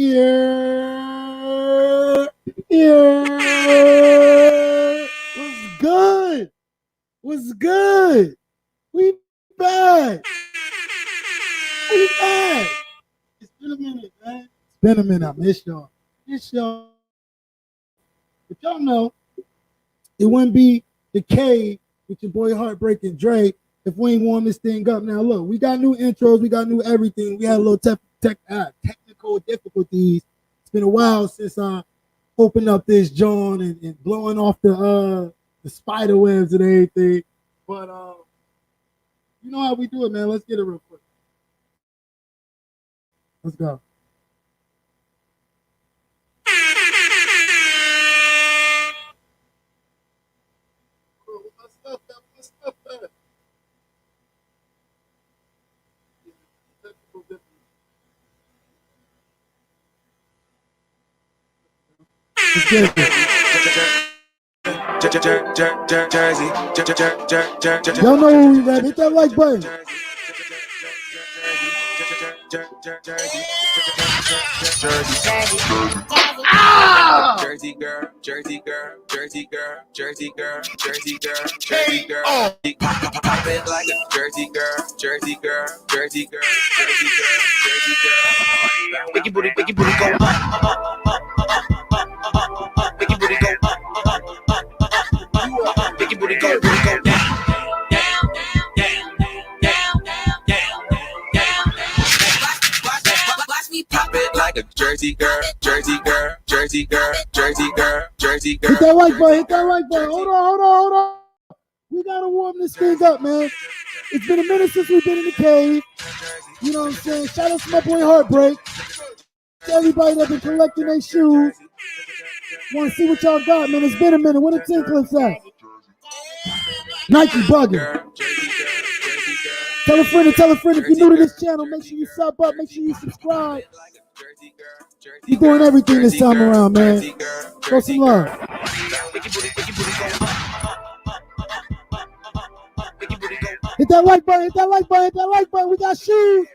Yeah. Yeah. What's good? What's good? We back. We back. It's been a minute, man. It's been a minute. I miss y'all. Miss y'all. But y'all know it wouldn't be the K with your boy Heartbreaking Dre if we ain't warm this thing up. Now look, we got new intros, we got new everything. We had a little technical difficulties. It's been a while since I opened up this John and blowing off the spider webs and everything. But you know how we do it, man. Let's get it real quick. Let's go. Let's get it. Y'all know who we rap. Hit that like button. Jersey girl, Jersey girl, Jersey girl, Jersey girl, Jersey girl, Jersey girl. Pop it like a Jersey girl, Jersey girl, Jersey girl, Jersey girl, Jersey girl. Make your booty go up, make your booty go up, make your booty go down. Pop it like a Jersey girl, Jersey girl, Jersey girl, Jersey girl, Jersey girl. Hit that like button, hit that like button. Hold on. We gotta warm this thing up, man. It's been a minute since we've been in the cave. You know what I'm saying? Shout out to my boy Heartbreak. To everybody that's been collecting their shoes. Want to see what y'all got, man. It's been a minute. Where the 10 clips at? Nike bugging. Tell a friend if you're new to this channel, make sure you sub up, make sure you subscribe. We're doing everything this time around, man. Show some love. Hit that like button, hit that like button, hit that like button. We got shoes.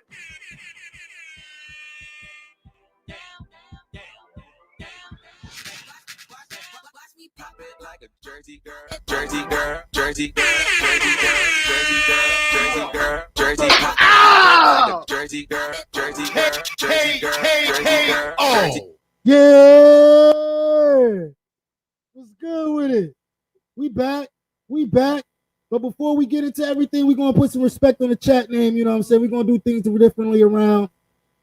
Pop it like a Jersey girl, Jersey girl, Jersey girl, Jersey girl, Jersey girl, Jersey girl, Jersey girl, Jersey girl, Jersey girl, Jersey girl, Jersey girl. Oh, yeah. What's good with it? We back. But before we get into everything, we're gonna put some respect on the chat name. You know what I'm saying? We're gonna do things differently around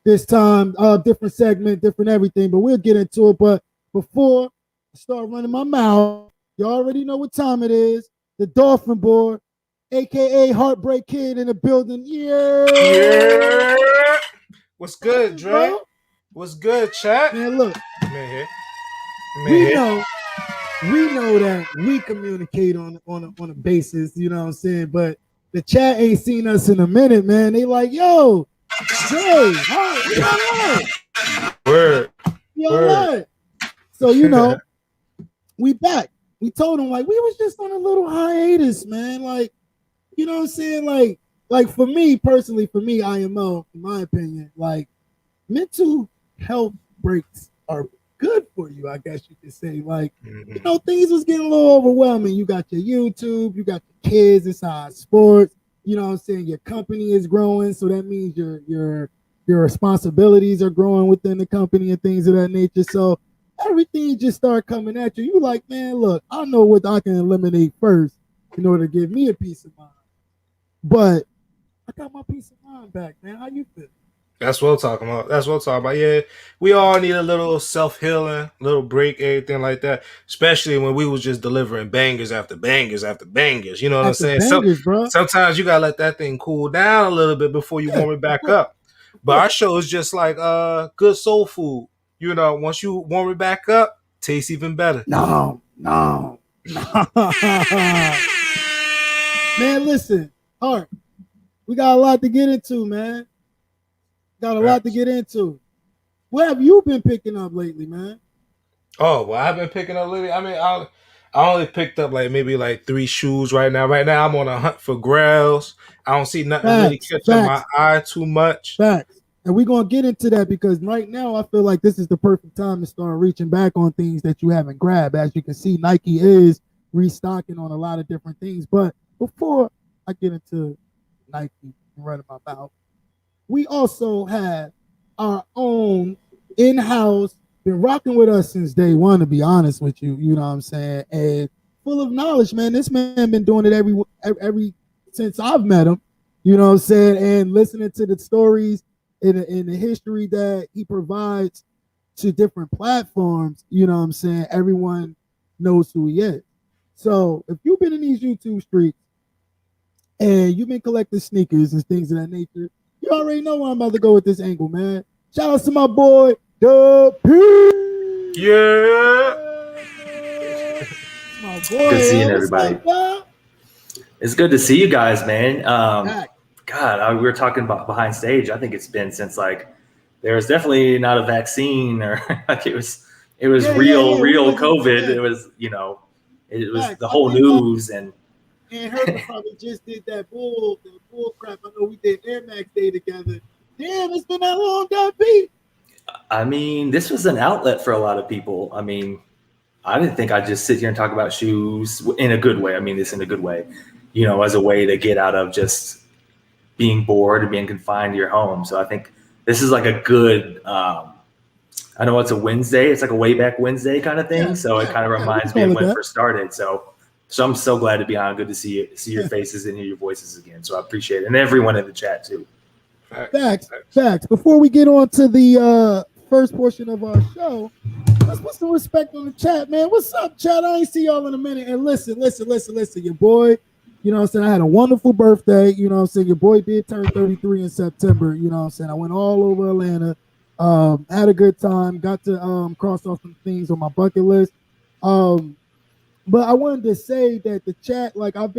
this time, different segment, different everything. But we'll get into it. But before I start running my mouth, you already know what time it is. The Dolphin Boy, aka Heartbreak Kid, in the building. Yeah. What's good, Dre? What's good, chat? Man, look. Man, we know that we communicate on a basis, you know what I'm saying? But the chat ain't seen us in a minute, man. They like, yo, Dre, Word. Word. So, you know, we back. We told them, like, we was just on a little hiatus, man. Like, you know what I'm saying? Like for me, personally, IMO, in my opinion, like, mental health breaks are good for you, I guess you could say. Like, you know, things was getting a little overwhelming. You got your YouTube, you got your kids inside sports, you know what I'm saying? Your company is growing, so that means your responsibilities are growing within the company and things of that nature. So everything just start coming at you. You like, man, look, I know what I can eliminate first in order to give me a peace of mind. But I got my peace of mind back, man. How you feel? That's what we're talking about. Yeah, we all need a little self-healing, little break, everything like that. Especially when we was just delivering bangers after bangers after bangers. You know what I'm saying? Bangers, bro. Sometimes you gotta let that thing cool down a little bit before you warm it back up. But our show is just like good soul food. You know, once you warm it back up, tastes even better. No. Man, listen, Art, we got a lot to get into, man. Got a lot to get into. What have you been picking up lately, man? Oh, well, I've been picking up lately. I mean, I only picked up maybe 3 shoes right now. Right now, I'm on a hunt for grails. I don't see nothing really catching my eye too much. Facts. And we're gonna get into that because right now I feel like this is the perfect time to start reaching back on things that you haven't grabbed. As you can see, Nike is restocking on a lot of different things. But before I get into Nike and run my mouth, we also have our own in-house, been rocking with us since day one, to be honest with you. You know what I'm saying? And full of knowledge, man. This man been doing it every since I've met him. You know what I'm saying? And listening to the stories in the history that he provides to different platforms, you know what I'm saying? Everyone knows who he is. So if you've been in these YouTube streets and you've been collecting sneakers and things of that nature, you already know where I'm about to go with this angle, man. Shout out to my boy, Dub P. Yeah. My boy, Good seeing what's everybody. up, Dub? It's good to see you guys, man. Back. God, we were talking about behind stage. I think it's been since like there was definitely not a vaccine or like it was real COVID. It was it was Facts. the I whole think, news and Herbert probably just did that bull crap. I know we did Air Max Day together. Damn, it's been that long, Dub P. I mean, this was an outlet for a lot of people. I mean, I didn't think I'd just sit here and talk about shoes in a good way. I mean this in a good way, as a way to get out of just being bored and being confined to your home. So I think this is like a good, I know it's a Wednesday. It's like a way back Wednesday kind of thing. So it kind of reminds me of when it first started. So I'm so glad to be on. Good to see your faces and hear your voices again. So I appreciate it. And everyone in the chat too. Facts. Before we get on to the first portion of our show, let's put some respect on the chat, man. What's up, chat? I ain't see y'all in a minute. And listen. Your boy, you know what I'm saying? I had a wonderful birthday. You know what I'm saying? Your boy did turn 33 in September. You know what I'm saying? I went all over Atlanta. Had a good time. Got to cross off some things on my bucket list. But I wanted to say that the chat, like I have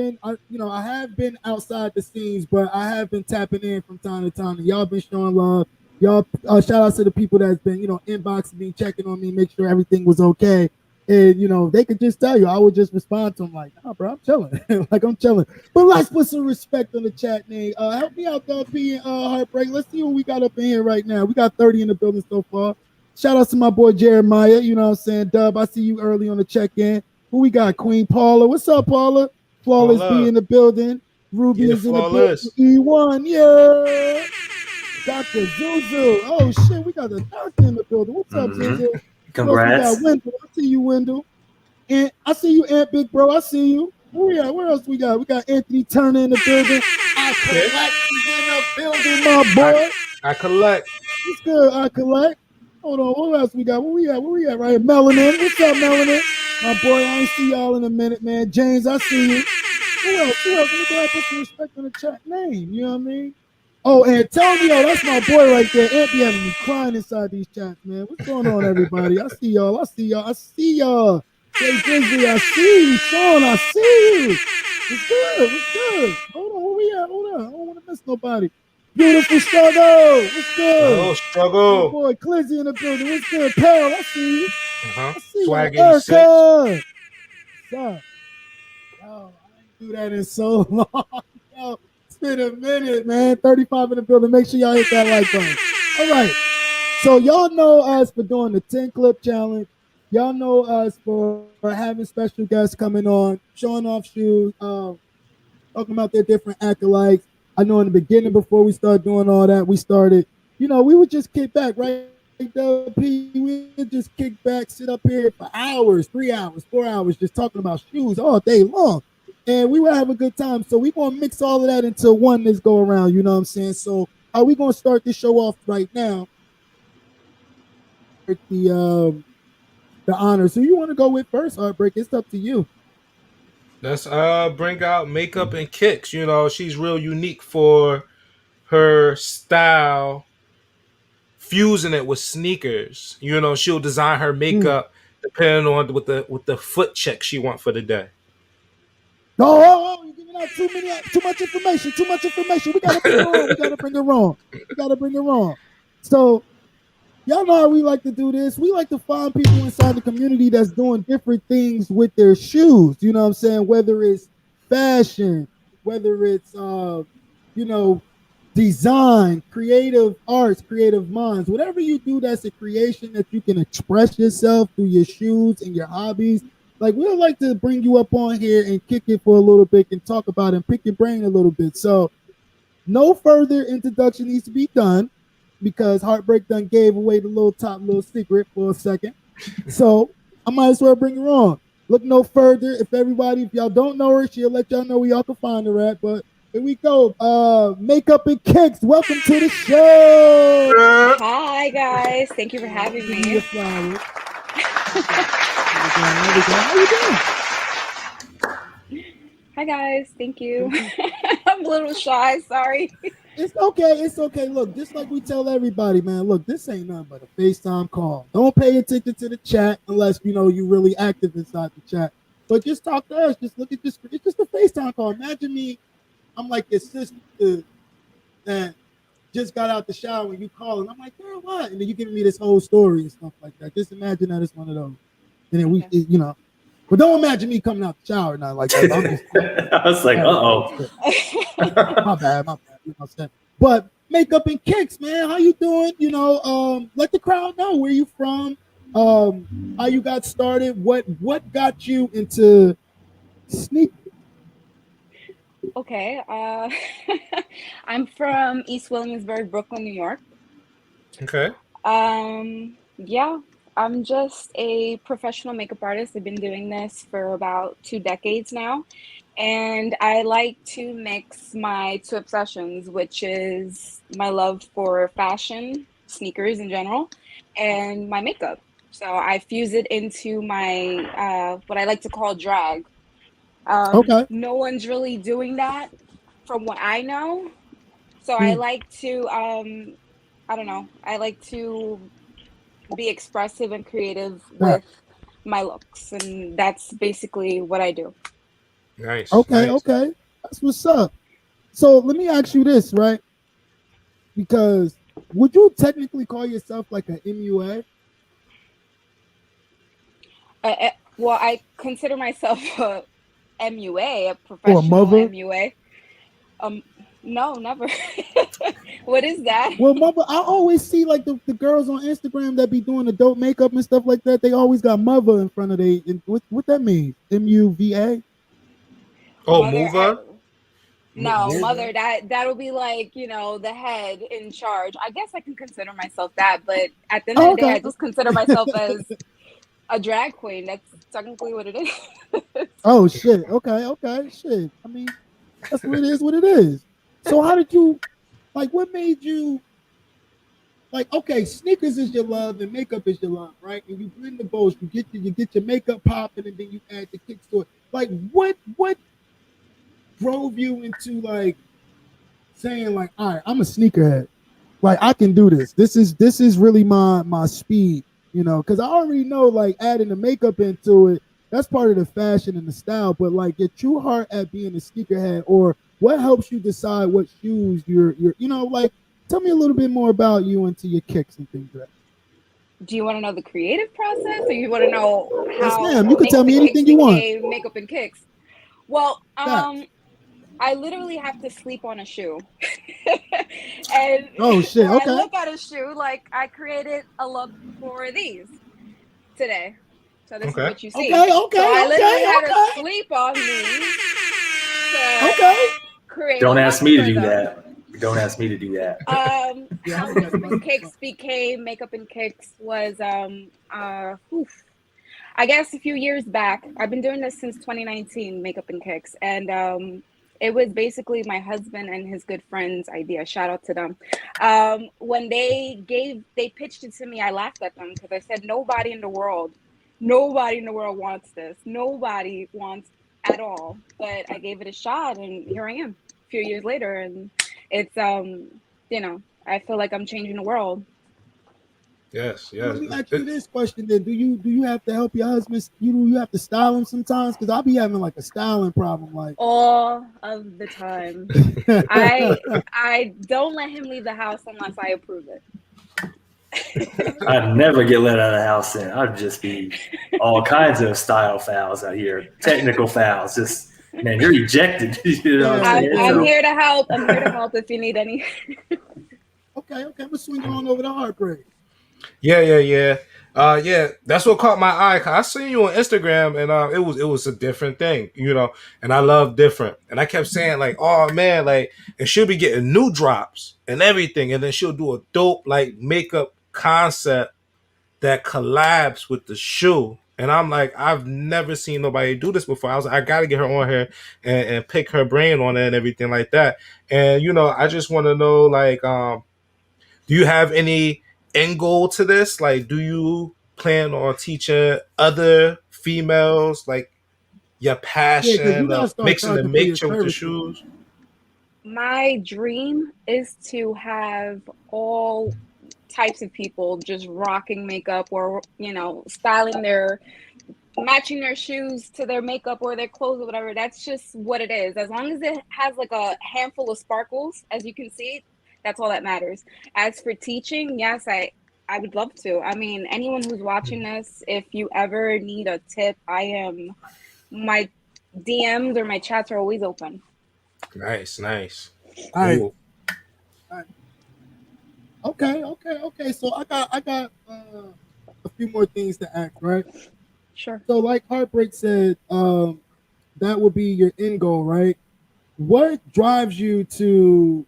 been outside the scenes, but I have been tapping in from time to time. And y'all been showing love. Y'all, shout out to the people that's been, inboxing me, checking on me, make sure everything was okay. And, they could just tell you, I would just respond to them like, nah, bro, I'm chilling. Like, I'm chilling. But let's put some respect on the chat name. Help me out, Dub P and Heartbreak. Let's see what we got up in here right now. We got 30 in the building so far. Shout out to my boy Jeremiah. You know what I'm saying? Dub, I see you early on the check-in. Who we got? Queen Paula. What's up, Paula? Flawless B in the building. Ruby is in the building. E1, yeah. Dr. Zuzu. Oh, shit, we got the doctor in the building. What's up, Zuzu? Congrats. We got Wendell. I see you, Wendell. And I see you, Aunt Big Bro. I see you. Where we at? Where else we got? We got Anthony Turner in the building. I collect in the building, my boy. I collect. It's good. I collect. Hold on. What else we got? Where we at right here? Melanin. What's up, Melanin? My boy, I ain't see y'all in a minute, man. James, I see you. Who else? Let me go ahead and put some respect on the chat name. You know what I mean? Oh, Antonio, that's my boy right there. Ant be having me crying inside these chats, man. What's going on, everybody? I see y'all. Jay Grizzly, I see you. Sean, I see you. What's good? Hold on, where we at? Hold on. I don't want to miss nobody. Beautiful Struggle. What's good? Oh, Struggle. My boy, Clizzy in the building. What's good? Pal, I see you. Uh-huh. I see Swag you. Erica. 86. What's up? Yo, I ain't do that in so long. Yo, it's been a minute, man. 35 in the building. Make sure y'all hit that like button. All right. So y'all know us for doing the 10 clip challenge. Y'all know us for having special guests coming on, showing off shoes, talking about their different acolytes. I know in the beginning, before we started doing all that, we started, we would just kick back, right? We would just kick back, sit up here for hours, 3 hours, 4 hours, just talking about shoes all day long. And we would have a good time. So we're going to mix all of that into one this go around, you know what I'm saying? So are we going to start this show off right now? The honors. Who you want to go with first, Heartbreak? It's up to you. Let's bring out Makeup and Kicks. She's real unique for her style, fusing it with sneakers. She'll design her makeup depending on with the foot check she want for the day. No, you're giving out too much information. We gotta bring it wrong. So y'all know how we like to do this. We like to find people inside the community that's doing different things with their shoes. You know what I'm saying? Whether it's fashion, whether it's design, creative arts, creative minds, whatever you do that's a creation that you can express yourself through your shoes and your hobbies. Like we'd like to bring you up on here and kick it for a little bit and talk about it and pick your brain a little bit. So no further introduction needs to be done because Heartbreak done gave away the little secret for a second. So I might as well bring her on. Look no further. If y'all don't know her, she'll let y'all know where y'all can find her at. But here we go. Makeup and Kicks. Welcome to the show. Hi guys, thank you for having Give me your me. flowers. There we go. How you doing? Hi guys, thank you. I'm a little shy, sorry. It's okay. It's okay. Look, just like we tell everybody, man. Look, this ain't nothing but a FaceTime call. Don't pay attention to the chat unless you know you're really active inside the chat. But just talk to us. Just look at this. It's just a FaceTime call. Imagine me. I'm like your sister that just got out the shower and you call and I'm like, girl, what? And then you giving me this whole story and stuff like that. Just imagine that it's one of those. And then we, you know, but don't imagine me coming out the shower, not like that. I'm just, I was like, my bad. You know, but Makeup and Kicks, man. How you doing? You know, let the crowd know where you from, how you got started, what got you into sneakers. Okay, I'm from East Williamsburg, Brooklyn, New York. Okay. Yeah, I'm just a professional makeup artist. I've been doing this for about 2 decades now. And I like to mix my two obsessions, which is my love for fashion, sneakers in general, and my makeup. So I fuse it into my what I like to call drag. Okay. No one's really doing that from what I know. So I Hmm. like to I don't know, I like to be expressive and creative Right. with my looks, and that's basically what I do. Nice. Okay. Nice. Okay. That's what's up. So let me ask you this, right? Because would you technically call yourself like an MUA Well, I consider myself a MUA, a or a professional mother? MUA. Um, no, never. What is that? Well, mother, I always see like the girls on Instagram that be doing the dope makeup and stuff like that. They always got mother in front of they. What that means? MUVA. Oh, Mother, mover. no, Mover. mother, that'll be like, the head in charge. I guess I can consider myself that, but at the end of Oh, the day, okay. I just consider myself as a drag queen. That's technically what it is. Oh shit. Okay. Okay. Shit. I mean, that's what it is. What it is. So how did you like? What made you like? Okay, sneakers is your love and makeup is your love, right? And you blend the both. You get your makeup popping, and then you add the kicks to it. Like, what drove you into like saying like, all right, I'm a sneakerhead. Like I can do this. This is really my speed, you know, because I already know like adding the makeup into it, that's part of the fashion and the style. But like your true heart at being a sneakerhead, or what helps you decide what shoes you're you know, like tell me a little bit more about you into your kicks and things like that. Do you want to know the creative process, or you want to know Yes, how ma'am. You can tell makeup me and kicks anything you want. became makeup and kicks? Well, Facts. I literally have to sleep on a shoe. And Oh shit. or I Okay. look at a shoe, like I created a look for these today. So this is Okay. what you see. Okay. So Okay. I literally Okay. had to Okay. sleep on these to Okay. create a don't look ask me to for do them. that. Don't ask me to do that. Yeah, I How know that's makeup and right. kicks became makeup and kicks was I guess a few years back. I've been doing this since 2019, makeup and kicks, and it was basically my husband and his good friend's idea. Shout out to them. When they pitched it to me, I laughed at them because I said nobody in the world wants this. Nobody wants at all. But I gave it a shot, and here I am, a few years later, and it's I feel like I'm changing the world. Yes. So let Yes. me ask you this question then: Do you have to help your husband? You have to style him sometimes because I'll be having like a styling problem. Like, All of the time. I don't let him leave the house unless I approve it. I'd never get let out of the house then. I'd just be all kinds of style fouls out here, technical fouls. Just Man, you're ejected. You know what I'm saying? I'm So, here to help. I'm here to help if you need any. Okay, I'm gonna swing on over to Heartbreak. Yeah. Yeah, that's what caught my eye. 'Cause I seen you on Instagram, and it was a different thing, and I love different. And I kept saying like, oh man, like, and she'll be getting new drops and everything, and then she'll do a dope like makeup concept that collabs with the shoe. And I'm like, I've never seen nobody do this before. I was like, I gotta get her on here and pick her brain on it and everything like that. And I just want to know like, do you have any end goal to this? Like, do you plan on teaching other females like your Yeah, because you passion gotta of start mixing the charging for your mixture with the services. shoes? My dream is to have all types of people just rocking makeup or, styling matching their shoes to their makeup or their clothes or whatever. That's just what it is. As long as it has like a handful of sparkles, as you can see, that's all that matters. As for teaching, yes, I would love to. I mean, anyone who's watching this, if you ever need a tip, my DMs or my chats are always open. Nice. All right. Cool. Okay. So I got a few more things to ask, right? Sure. So like Heartbreak said, that would be your end goal, right? What drives you to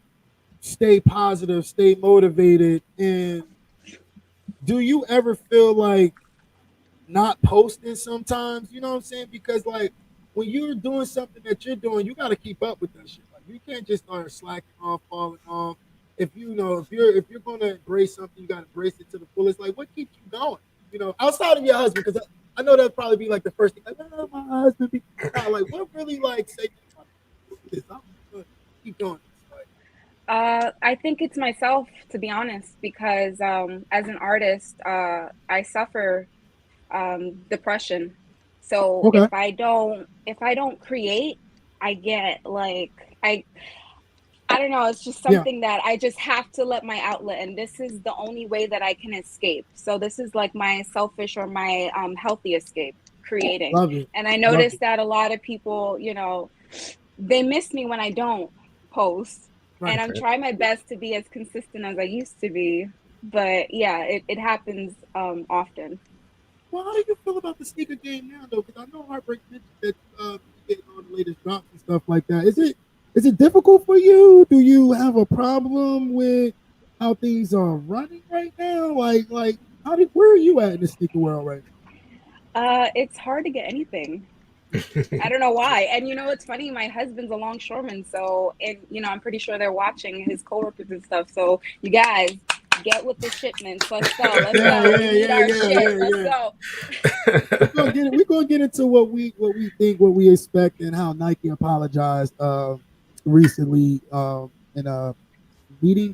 stay positive, stay motivated, and do you ever feel like not posting sometimes? You know what I'm saying? Because like when you're doing something that you're doing, you got to keep up with that shit. Like you can't just start slacking off, falling off. If you're gonna embrace something, you got to embrace it to the fullest. Like what keeps you going? Outside of your husband, because I know that'd probably be like the first thing. Like, oh, my husband. Like what really like say this? I'm gonna keep going. I think it's myself, to be honest, because as an artist, I suffer depression. So Okay. if I don't create, I get like I don't know, it's just Yeah. something that I just have to let my outlet, and this is the only way that I can escape. So this is like my selfish or my healthy escape, creating. Love it. And I Love noticed it. that a lot of people, they miss me when I don't post. And Right. I'm trying my best to be as consistent as I used to be. But yeah, it happens often. Well, how do you feel about the sneaker game now, though? Because I know Heartbreak mentioned that you're getting all the latest drops and stuff like that. Is it difficult for you? Do you have a problem with how things are running right now? Like where are you at in the sneaker world right now? It's hard to get anything. I don't know why. And it's funny, my husband's a longshoreman, so and I'm pretty sure they're watching his coworkers and stuff. So you guys get with the shipments. Let's go. Let's go. We need our shit. Let's go. We're gonna get into what we think, what we expect, and how Nike apologized recently in a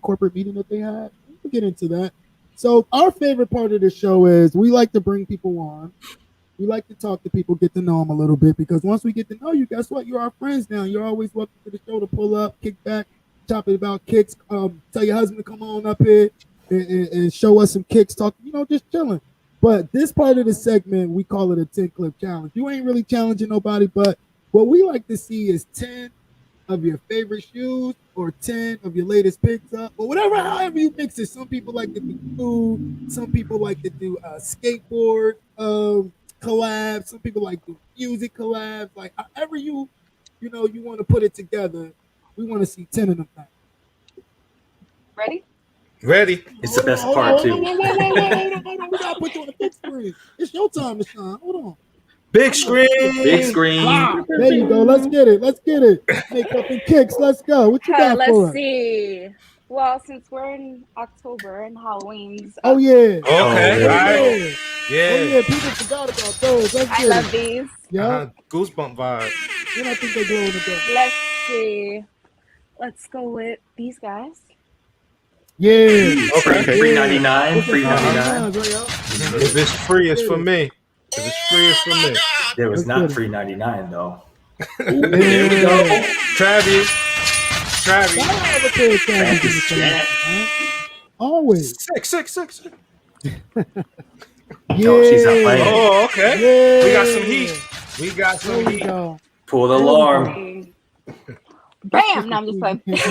corporate meeting that they had. We'll get into that. So our favorite part of the show is we like to bring people on. We like to talk to people, get to know them a little bit, because once we get to know you, guess what? You're our friends now. You're always welcome to the show to pull up, kick back, talk about kicks. Tell your husband to come on up here and show us some kicks. Talk, just chilling. But this part of the segment, we call it a 10 clip challenge. You ain't really challenging nobody, but what we like to see is 10 of your favorite shoes or 10 of your latest picks up or whatever, however you mix it. Some people like to do food. Some people like to do skateboard collabs. Some people like to do music collabs. Like however you want to put it together, we want to see 10 of them things. Ready? Ready. It's the best part too. Hold on. We gotta put you on the big screen. It's your time to shine. Hold on. Big screen. Big screen. Wow. There you go. Let's get it. Makeup and kicks. Let's go. What you got for us? Let's see. Well, since we're in October and Halloween's Oh yeah. Okay. Oh, All there we right. Oh Yeah. yeah. People forgot about those. Let's I get love it. these. Yeah. Goosebump vibe. Then I think they glow in the dark. Let's see. Let's go with these guys. Yeah. Okay. Free 99. Free 99. If it's free, it's for me. If it's free, it's for me. There was Let's not get it. free 99 though. There we go. Travis. Travis Jack. Always. Six. Yeah. No, she's not playing. Oh, okay. Yeah. We got some heat. We got There some we heat. go. Pull the alarm. Dang. Bam! No, I'm just playing. It's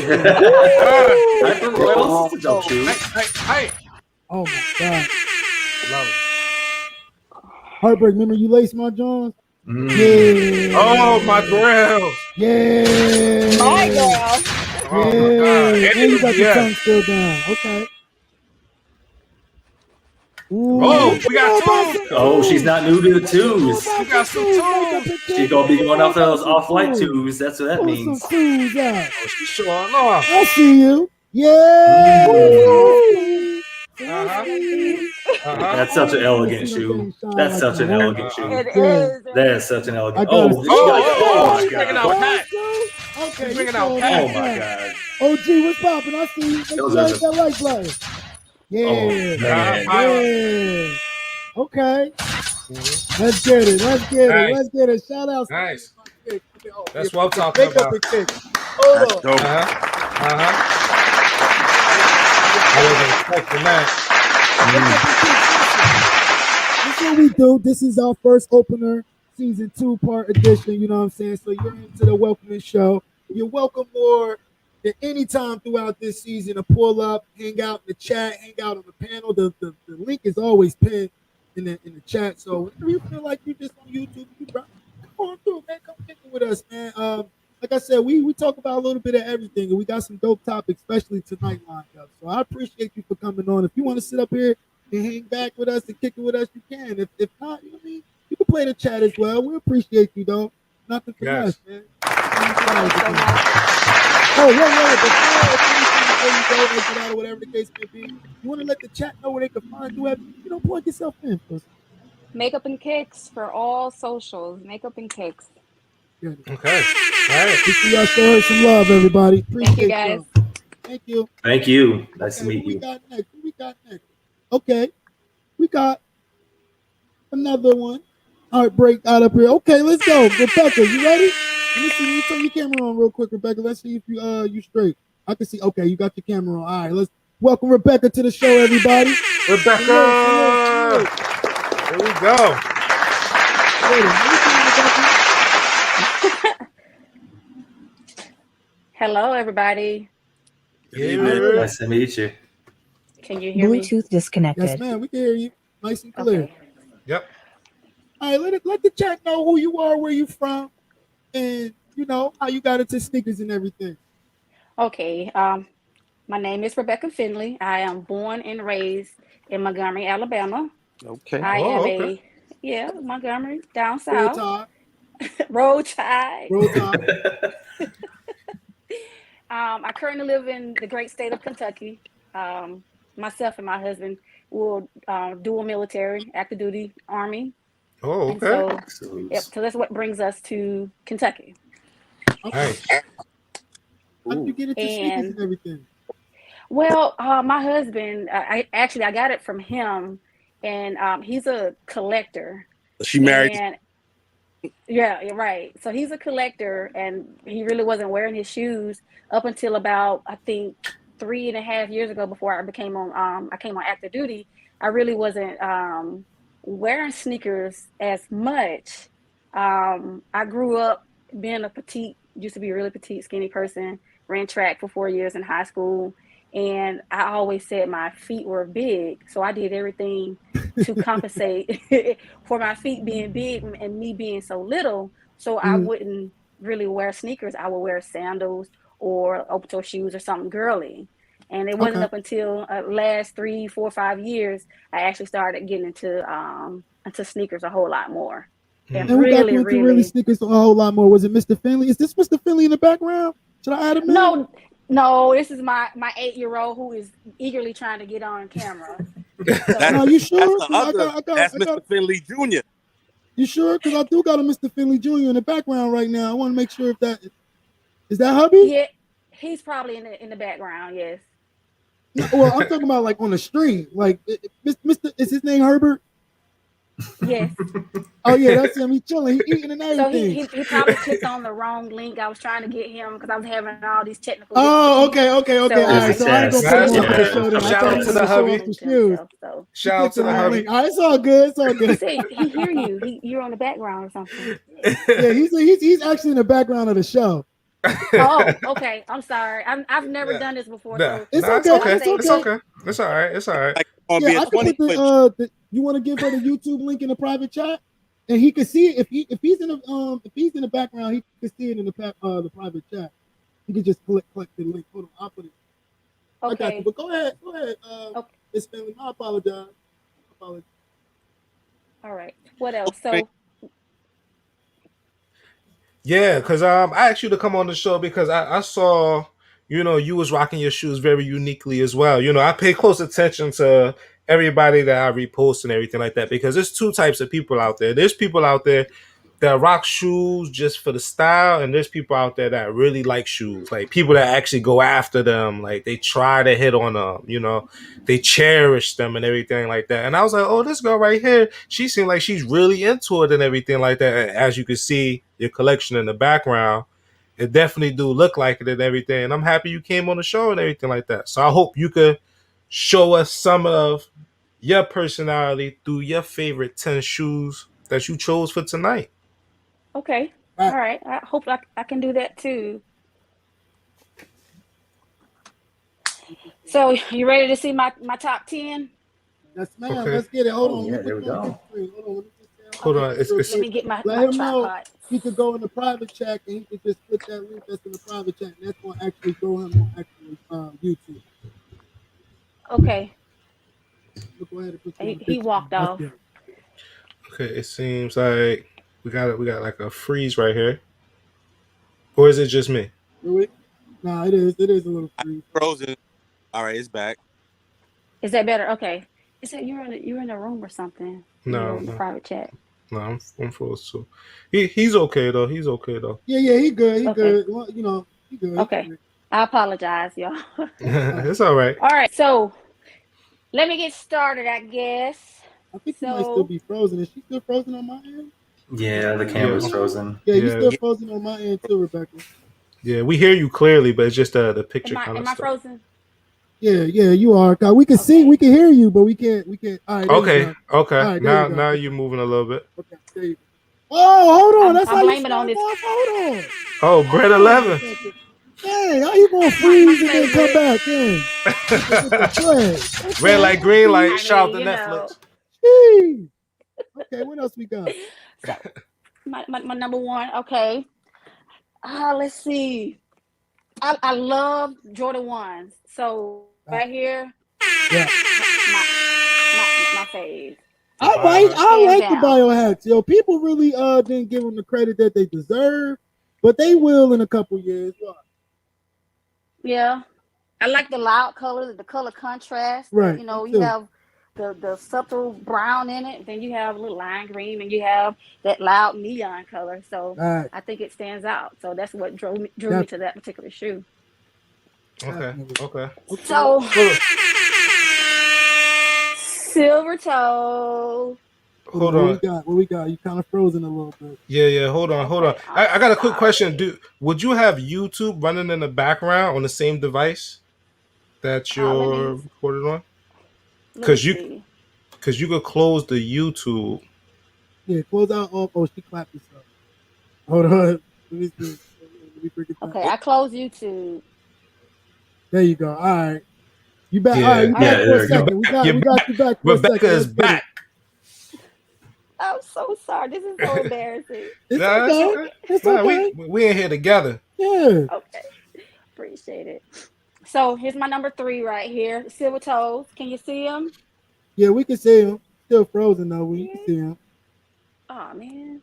a dope shoe. Hey. Oh my God. Love it. Heartbreak, remember you laced my Johns? Mm. Yeah. Oh, my grills. Yeah. My girl. Oh, my God. And you got your Yeah. tongue still down. Okay. Ooh, Oh, what we you know got about two. some Oh, she's twos? not new to the What you know twos. about We got some twos? twos. She's gonna be going off those Some off-white twos. twos. That's what that Pull means. some twos out. Oh, she's showing off. I see you. Yeah. Mm. Uh-huh. Uh-huh. That's such an elegant See them shoe. things shine That's like such the an moon. elegant shoe. It Yeah. is. That is such an I elegant. got Oh, it. she got. Oh my She's bringing out god. Pat. Okay, She's bringing you out know Pat. Oh that. my god. OG, what's poppin'? I see you. Make Those sure are you hit that like button. Yeah. Oh man. Yeah. Okay. Let's get it. Let's get it. Nice. Let's get it. Shout out. Nice. Oh, That's what I'm talking Makeup about. and kick. Hold That's on. dope. I wasn't expecting that. This is what we do. This is our first opener, season 2 part edition. You know what I'm saying? So you're into the welcoming show. You're welcome more than any time throughout this season to pull up, hang out in the chat, hang out on the panel. The link is always pinned in the chat. So whenever you feel like you're just on YouTube, come on through, man. Come kick it with us, man. Like I said, we talk about a little bit of everything, and we got some dope topics, especially tonight lined up. So I appreciate you for coming on. If you want to sit up here and hang back with us and kick it with us, you can. If not, you know what I mean? You can play the chat as well. We appreciate you, though. Nothing for Yes. us, man. So much. Before you go, exit out, or whatever the case may be, you want to let the chat know where they can find you at, plug yourself in. Makeup and Kicks for all socials. Makeup and Kicks. Okay. All right. We see y'all show her some love, everybody. Thank you, Appreciate guys. y'all. Thank you. Thank you. Nice to Okay, meet who you. we got next? Okay, we got another one. Heartbreak out up here. Okay, let's go. Rebecca, you ready? Let me see. You turn your camera on real quick, Rebecca. Let's see if you straight. I can see. Okay, you got your camera on. All right, let's welcome Rebecca to the show, everybody. Rebecca. Salute. Here we go. Hello, everybody. Yeah. Nice to meet you. Can you hear me? Bluetooth disconnected. Yes, ma'am. We can hear you. Nice and clear. Okay. Yep. All right, let the chat know who you are, where you from, and how you got into sneakers and everything. Okay. My name is Rebecca Finley. I am born and raised in Montgomery, Alabama. Okay. I Oh, am okay. Montgomery, down Roll south. Tide. Roll Tide. Roll Tide. I currently live in the great state of Kentucky. Myself and my husband will dual military, active duty Army. Oh, And okay. so that's what brings us to Kentucky. Okay. Nice. How did you get into sneakers and everything? Well, my husband, I got it from him, and he's a collector. She married. And yeah, you're right. So he's a collector, and he really wasn't wearing his shoes up until about, I think, 3.5 years ago, before I came on active duty. I really wasn't wearing sneakers as much. I grew up being used to be a really petite, skinny person, ran track for 4 years in high school. And I always said my feet were big. So I did everything to compensate for my feet being big and me being so little. So I wouldn't really wear sneakers. I would wear sandals or open-toe shoes or something girly. And it wasn't up until last 3, 4, 5 years I actually started getting into sneakers a whole lot more. And who got you into really sneakers a whole lot more? Was it Mr. Finley? Is this Mr. Finley in the background? Should I add him in? No, this is my 8-year-old who is eagerly trying to get on camera. Are you sure? That's Mr. Finley Jr. You sure? Because I do got a Mr. Finley Jr. in the background right now. I want to make sure if is that hubby? Yeah, he's probably in the background. Yes. No, well, I'm talking about like on the stream. Like, Mr. Is his name Herbert? Yes. Oh yeah, that's him. He chilling. He eating and So everything. he probably clicked on the wrong link. I was trying to get him because I was having all these technical Oh, difficulties. okay. All There's right. a So I ain't gonna test. put him That's on for the Yeah. okay. show. Then I Shout thought out he to was the gonna show off hubby. the shoes. So He Shout out clicked to the the wrong hubby. link. All right, it's all good. It's all he good. said he hear you. You're on the background or something. Yeah, he's actually in the background of the show. Oh, okay. I'm sorry. I've never Yeah. done this before, Nah, so It's nah, it's okay. I'll okay. It's say It's okay. okay. It's all right. It's all right. Like gonna Yeah, be a I can 20 put foot. you want to give her the YouTube link in the private chat, and he can see it if he's in the background, he can see it in the private chat. He can just click the link. Hold on, I'll put it. I got you. okay. But go ahead. Okay. Miss Finley, I apologize. All right. What else? So Yeah, because I asked you to come on the show because I saw, you was rocking your shoes very uniquely as well. I pay close attention to everybody that I repost and everything like that because there's two types of people out there. There's people out there that rock shoes just for the style, and there's people out there that really like shoes, like people that actually go after them, like they try to hit on them, they cherish them and everything like that. And I was like, oh, this girl right here, she seemed like she's really into it and everything like that. And as you can see, your collection in the background, it definitely do look like it and everything. And I'm happy you came on the show and everything like that. So I hope you could show us some of your personality through your favorite 10 shoes that you chose for tonight. okay. All All right. right. I hope I can do that too. So you ready to see my top 10? Yes, ma'am. Okay. Let's get it. Hold Oh on. yeah, Let me there we put you on big go. screen. Hold on. Let me just Hold Okay. on. It's, real it's Let quick. me get my Let him know tripod. he could go in the private chat and he could just click that link that's in the private chat, and that's gonna actually throw him on actually YouTube. Okay. So go ahead and put you on the He big screen. walked Let's off. get it. okay. It seems like we got like a freeze right here. Or is it just me? Really? Nah, it is. It is a little free. Frozen. All right, it's back. Is that better? Okay. Is that you're in a room or something? You're No, in the no, private chat. no. I'm froze too. He's okay though. He's okay though. Yeah, he good. He Okay. good. Well, he good. He Okay. good. I apologize, y'all. It's all right. All right. So let me get started, I guess. I think he might still So be frozen. Is she still frozen on my end? Yeah, the camera's Yeah, frozen. Yeah, you still yeah, Yeah. frozen on my end too, Rebecca. yeah. We hear you clearly, but it's just the picture am I kind of am I stuff. frozen? Yeah, you are. God, we can see, we Okay. can hear you, but we can't. All right, there you Okay, go. okay. All right, there you Now, go. now you're moving a little bit. Okay, there you go. Oh, hold on. That's I'm how you blaming on start this off. Hold on. Oh, Brett Hold on a 11. second. Dang, how you gonna my freeze and then come favorite. back in with the play? Red Okay, light, I green see. light. I Shout out mean, to you know. Netflix. Jeez. Okay, what else we got? So my number one. Okay. Let's see. I love Jordan ones. So right here, Yeah, my fave. The biohack. I Hands like the down. biohacks. Yo, people really didn't give them the credit that they deserve, but they will in a couple years. Yeah. I like the loud colors, the color contrast. Right, You me know, you too. have the subtle brown in it, then you have a little lime green, and you have that loud neon color. So All right, I think it stands out. So that's what drew me Def- to that particular shoe. Okay, definitely. okay. Okay. So Hold silver toe. Hold on, hold what on. we got? What we got? You kind of frozen a little bit. Yeah. Hold on, hold on. Okay, I'm I got a quick question. sorry. Would you have YouTube running in the background on the same device that Let you're me recorded on? let me Cause you, see. cause you could close the YouTube. Yeah, close out. Oh, she clapped herself. Hold on. Let me see. Let me bring it back. Okay, I close YouTube. There you go. All right. You back? All right, Yeah, you All back yeah. right. for a There we You go. second. back. You're We got back. you back for a Rebecca second. is Let's get it. back. I'm so sorry. This is so embarrassing. It's Nah, that's okay. okay. It's Nah, okay. we in here together. Yeah. Okay, appreciate it. So here's my number three right here. Silver toes. Can you see them? Yeah, we can see him. Still frozen though. We can Yeah. see him. Oh man.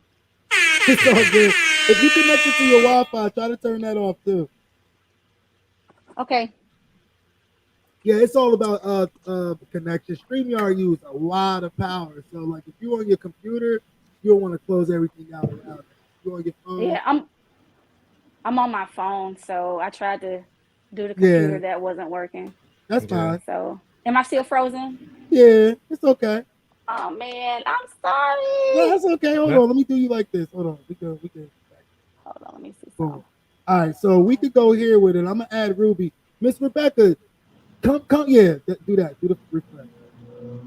It's all good. If you connect it to your Wi-Fi, try to turn that off too. Okay. Yeah, it's all about connection. StreamYard use a lot of power. So like if you're on your computer, you'll want to close everything out around it. If you're on your phone. Yeah, I'm on my phone, so I tried to do the Yeah, computer that wasn't working. that's Yeah. fine. So am I still frozen? Yeah, it's okay. Oh man, I'm No, sorry. that's okay. Hold on. Let me do you like this. Hold on. We can. Hold on, let me see Boom. something. All right. So we could go here with it. I'm gonna add Ruby. Miss Rebecca, come. Yeah, do that. Do the refresh.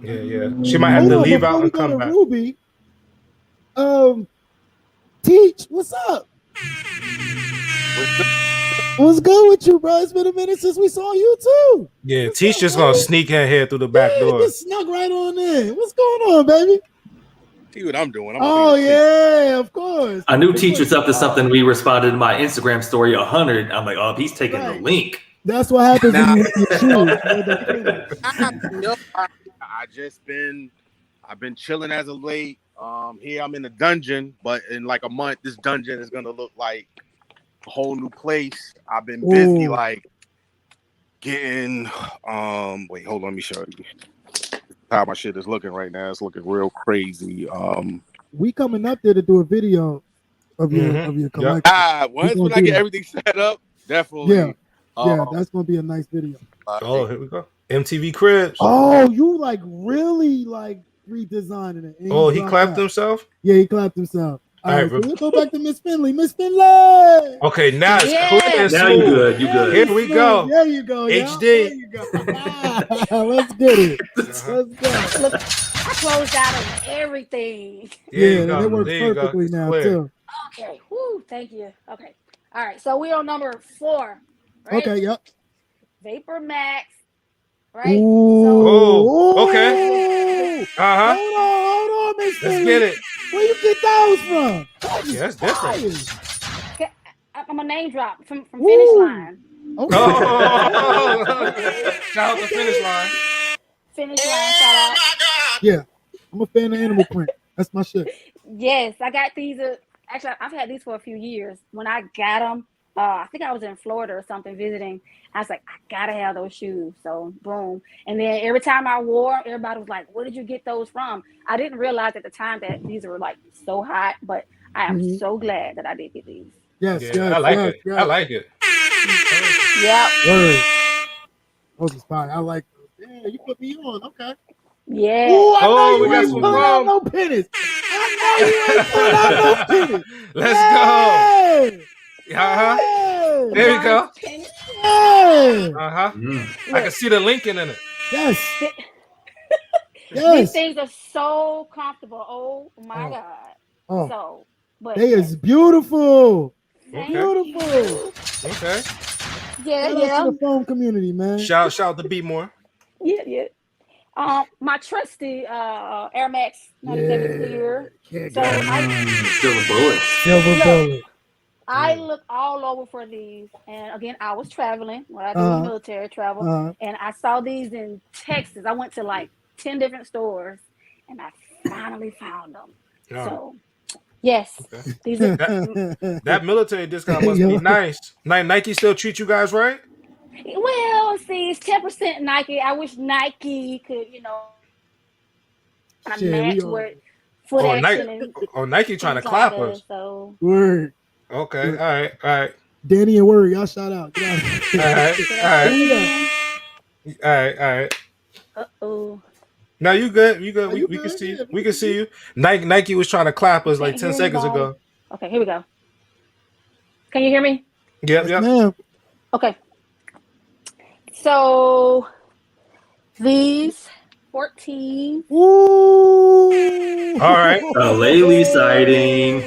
Yeah. She might have Hold to on. leave Before out we and go come to back. Ruby, Teach, what's up? What's good with you, bro? It's been a minute since we saw you too. Yeah, What's Teach up, just gonna baby? sneak in here through the back Yeah, door. just snuck right on in. What's going on, baby? See what I'm doing. I'm Oh cleaning. yeah, of course. I knew Of Teach course was up to you are. something. We responded to my Instagram story 100. I'm like, oh, he's taking the Right. link. That's what happens when Now, you wear your shoes. You're the cleaner. I've been chilling as of late. Here I'm in the dungeon, but in like a month, this dungeon is gonna look like a whole new place. I've been busy Ooh. like getting wait, hold on, let me show you how my shit is looking right now. It's looking real crazy. We coming up there to do a video of your Yep. collection. Once gonna when I do get that. everything set up, Yeah, definitely. yeah, that's gonna be a nice video. Oh, here we go. MTV Cribs. Oh, you like really like redesigning it. And Oh, he dropped clapped that. himself. Yeah, he clapped himself. All All right, right, so Reb- we'll go back to Miss Finley. Miss Finley. Okay, now it's clear Yes. and Now you smooth. good. You Yeah, good. you Here we smooth. go. There you go. Yeah, HD. there you go. Let's get it. Uh-huh. Let's go. Look, I closed out of everything. There you Yeah, go. and it works There you go. perfectly It's now clear. too. Okay. Whoo, thank you. Okay. All right. So we're on number 4, right? Okay, yep. Vapor Max, right? Oh, okay. Ooh. Uh-huh. Hold on, Miss Let's Finley. get it. Where you get those from? That is Yeah, that's different. fire. I'm a name drop from Finish Ooh. Line. Okay. Oh, Okay. shout out to Finish Line. Finish Line, shout out. Yeah, I'm a fan of Animal Print. That's my shit. Yes, I got these. Actually, I've had these for a few years. When I got them, I think I was in Florida or something visiting. I was like, I gotta have those shoes. So boom. And then every time I wore, everybody was like, "Where did you get those from?" I didn't realize at the time that these were like so hot, but I am Mhm. so glad that I did get these. Yes, Yeah, yes, I like yes, it. yes. I like it. Yep. Word. Those is fire. I like those. Yeah, you put me on. Okay. Yeah. Ooh, I know Oh, we you got ain't some pulling out rum. no pennies. I know you ain't pulling out no pennies. Let's go. Yeah. Uh-huh. Yeah. There we go. Yeah. Uh-huh. Mm. I can see the linking in it. Yes. These Yes. things are so comfortable. Oh my Oh. God. Oh, So, but they yes, is beautiful. thank Okay. you. Okay. Yeah, Shout out yeah, to the foam community, man. Shout out to Be More. yeah. My trusty Air Max 97 Clear. Can't So go I Silver bullets. silver look, bullet. I look all over for these, and again, I was traveling. What I do in Uh-huh. military travel, Uh-huh. and I saw these in Texas. I went to like 10 different stores, and I finally found them. Oh, So yes, okay. these are. That military discount must be Yo. nice. Nike still treat you guys right? Well, see, it's 10% Nike. I wish Nike could, kind of Shit, we match all what Foot Oh, Nike. Action and Oh, Nike trying to Finish Line clap does. us. So word. Okay. All right. Danny and Worry, y'all shout out. Get out of here. All right. should All I right. say it again? All right. Uh-oh. Now you good. You good. Oh, you We can good? see you. Yeah, We can see you. Nike was trying to clap us like Can't 10 hear seconds anybody. ago. Okay, here we go. Can you hear me? Yep. Yes, ma'am. Okay. So these 14. Ooh. All right. A Laylee sighting.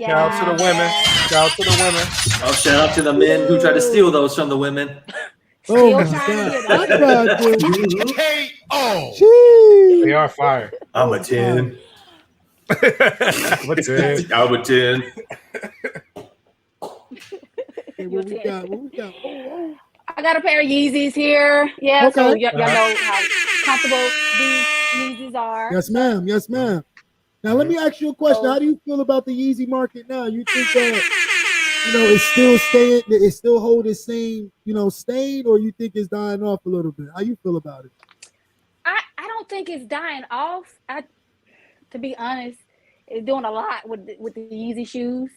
Yeah. Shout out to the women. Shout out to the women. Oh, shout out to the men who tried to steal those from the women. Oh Still my trying to God. get I them. tried to. Mhm. K.O. Jeez. They are fire. I'm a 10. What's it? I'm a 10. Hey, what we got? What we got? Oh, I got a pair of Yeezys here. Yeah, Okay. so y'all know how comfortable these Yeezys are. yes, ma'am. Yes, ma'am. Now let me ask you a question. How do you feel about the Yeezy market now? You think that it's still staying, it still hold the same, stain, or you think it's dying off a little bit? How you feel about it? I don't think it's dying off. To be honest, it's doing a lot with the Yeezy shoes.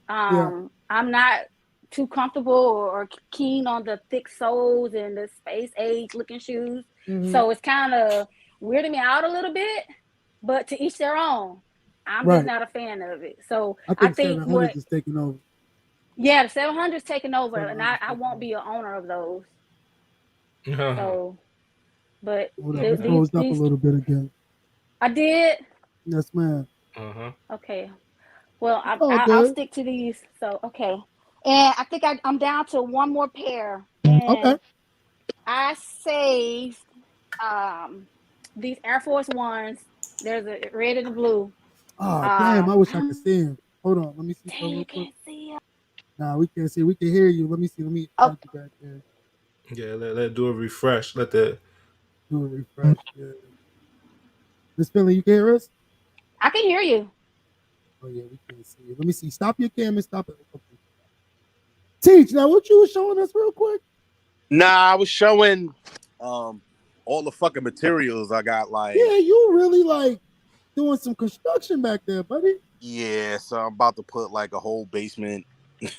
I'm not too comfortable or keen on the thick soles and the space age looking shoes. Mhm. So it's kind of weirded me out a little bit, but to each their own. I'm just Right. not a fan of it. So I I think think 700 is taking over. the 700's taking over, and 700 I won't be an owner of those. Uh-huh. So, but Hold up, it closed up a little bit again. I did. Yes, ma'am. Uh-huh. Okay. Well, It's all I'll good. stick to these. So, okay. And I think I'm down to one more pair. Okay. And I saved these Air Force Ones. There's a red and a blue. Oh, damn. I wish I I could see him. Hold on. Let me see Dang, something you real quick. can't see them. Nah, we can't see. We can hear you. Let me see. Let me Oh, add you back there. Yeah, let do a refresh. Let the Do a refresh. Yeah. Miss Finley, you can hear us? I can hear you. Oh, yeah, we can't see you. Let me see. Stop your camera. Stop it. Okay. Teach. Now, what you were showing us real quick? Nah, I was showing all the fucking materials I got. Like, Yeah, you really like doing some construction back there, buddy. yeah, so I'm about to put like a whole basement.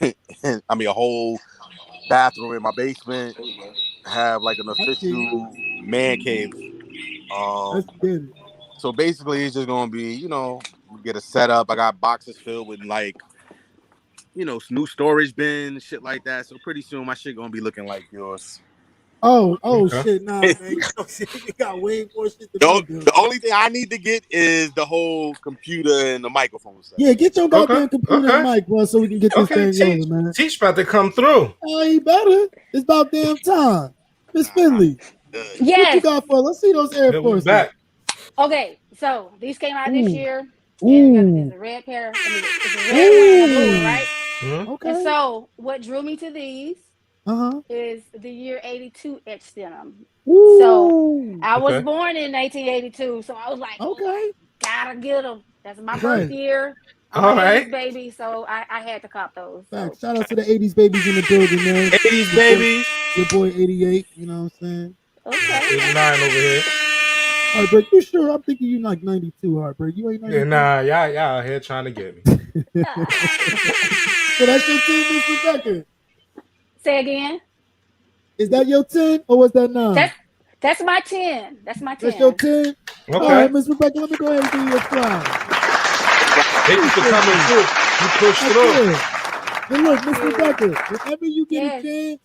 I mean, a whole bathroom in my basement. Have like an official man cave. Let's get it. So basically, it's just gonna be, get a setup. I got boxes filled with like, new storage bins, shit like that. So pretty soon, my shit gonna be looking like yours. Oh, Okay. shit, nah, man. You know what I'm saying? You got way more shit than I do. The only thing I need to get is the whole computer and the microphone set. Yeah, get your goddamn Okay. computer and mic, bro, so we can get this Okay, thing rolling, man. Teach about to come through. Oh, he better. It's about damn time. Miss Finley, what you Yes. got for us? Let's see those Air Yeah, we Forces. back. Okay. So these came out this Ooh. year. And we got Ooh. there's a red pair. I mean, it's a red one and a blue one, right? Mhm. And Okay. so what drew me to these Uh-huh. is the year 82 etched in them. Ooh. So I was Okay. born in 1982. So I was like, Okay. gotta get them. That's my Right. birth year. I'm All an right. 80s baby, so I had to cop those. So. Facts. Shout out to the 80s babies in the building, man. 80s babies. Your boy 88, you know what I'm saying? Okay. 89 over here. Heartbreak, you sure? I'm thinking you like 92, Heartbreak. You ain't 92? Yeah, nah, y'all out here trying to get me. So that's your 10, Miss Rebecca? Say again. Is that your 10 or was that 9? That's my 10. That's my 10. That's your 10? All Okay. right, Miss Rebecca, let me go ahead and give you a fly. Thank you for coming through. You pushed through. But look, Miss Thank you. Rebecca, whenever you get Yes. a chance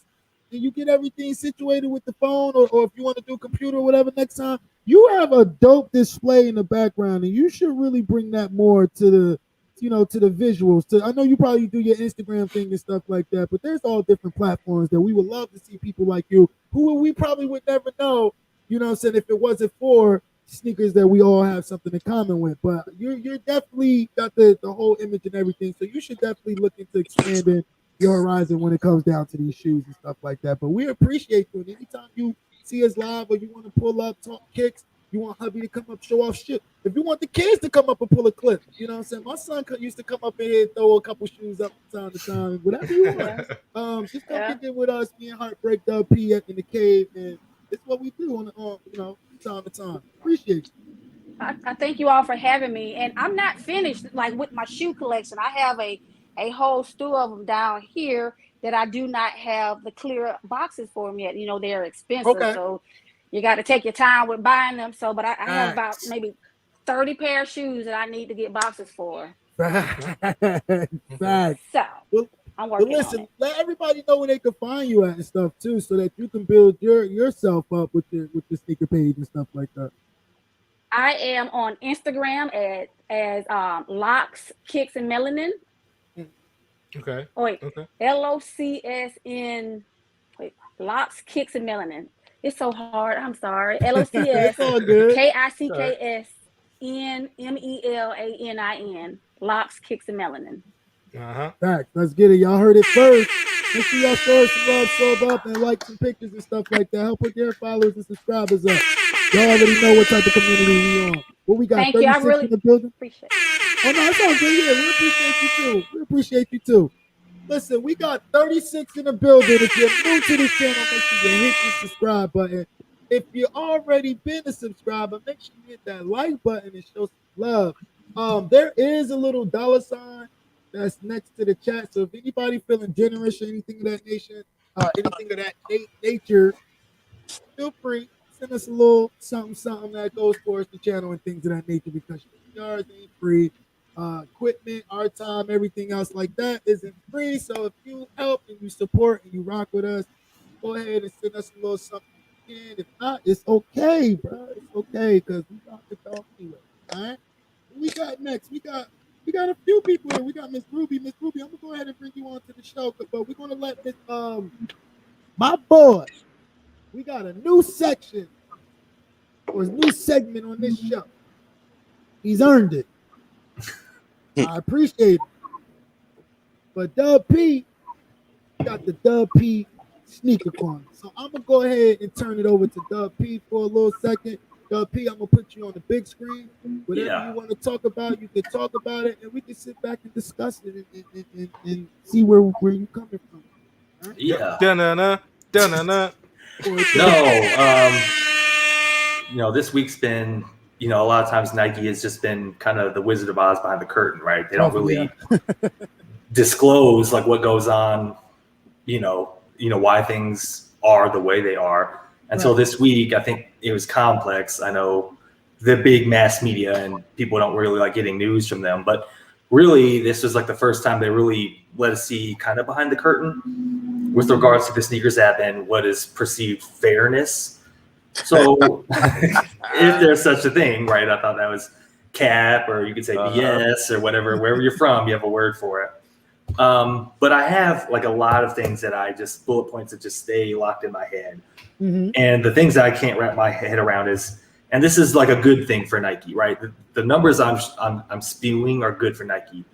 and you get everything situated with the phone, or if you want to do computer or whatever next time, you have a dope display in the background, and you should really bring that more to the, to the visuals. I know you probably do your Instagram thing and stuff like that, but there's all different platforms that we would love to see people like you, who we probably would never know, you know what I'm saying, if it wasn't for sneakers that we all have something in common with. But you're definitely got the whole image and everything, so you should definitely look into expanding your horizon when it comes down to these shoes and stuff like that. But we appreciate you, and anytime you see us live or you want to pull up, talk kicks, you want hubby to come up, show off shit. If you want the kids to come up and pull a clip, you know what I'm saying? My son used to come up in here and throw a couple shoes up from time to time, whatever you want. Just come kick it with us, me and Heartbreak Dub P in the cave, and it's what we do on time to time. Appreciate you. I thank you all for having me. And I'm not finished like with my shoe collection. I have a whole stew of them down here that I do not have the clear boxes for them yet. They're expensive. Okay. So you got to take your time with buying them. So, but I have about maybe 30 pair of shoes that I need to get boxes for. Facts. So Well, I'm working listen, on it. let everybody know where they can find you at and stuff too, so that you can build yourself up with the sneaker page and stuff like that. I am on Instagram as Locks, Kicks, and Melanin. Okay. Oh, wait, Okay. LOCSN. Wait, Locks, Kicks, and Melanin. It's so hard. I'm sorry. LOCS It's all good. KICKSNMELANIN. Locks, Kicks, and Melanin. Facts. Let's get it. Y'all heard it first. Make sure y'all show us some love, sub up, and like some pictures and stuff like that. Help put their followers and subscribers up. Y'all already know what type of community we on. What we got? Thank you. 36 I really in the building. appreciate it. Oh no, it's all good. Yeah, we appreciate you too. We appreciate you too. Listen, we got 36 in the building. If you're new to this channel, make sure you hit the subscribe button. If you already been a subscriber, make sure you hit that like button and show some love. There is a little $ that's next to the chat. So if anybody feeling generous or anything of that nature, feel free, send us a little something that goes towards the channel and things of that nature, because yours ain't free. Equipment, our time, everything else like that isn't free. So if you help and you support and you rock with us, go ahead and send us a little something if you can. If not, it's okay, bro. It's okay, because we got the dog anyway. All right. What we got next? We got a few people here. We got Miss Ruby. Miss Ruby, I'm gonna go ahead and bring you on to the show, but we're gonna let Miss my boy. We got a new section or a new segment on this show. He's earned it. I appreciate it. But Dub P got the Dub P sneaker corner. So I'm gonna go ahead and turn it over to Dub P for a little second. Dub P, I'm gonna put you on the big screen. Whatever you want to talk about, you can talk about it, and we can sit back and discuss it and see where you're coming from. Right? Yeah. Da-na-na, da-na-na. No, this week's been, a lot of times Nike has just been kind of the Wizard of Oz behind the curtain, right? They don't really disclose like what goes on, why things are the way they are. Until this week, I think it was Complex. I know the big mass media and people don't really like getting news from them, but really this was like the first time they really let us see kind of behind the curtain with regards to the sneakers app and what is perceived fairness. So if there's such a thing, right? I thought that was cap, or you could say BS or whatever, wherever you're from, you have a word for it. But I have like a lot of things that I just bullet points that just stay locked in my head. Mm-hmm. And the things that I can't wrap my head around is, and this is like a good thing for Nike, right? The numbers I'm spewing are good for Nike.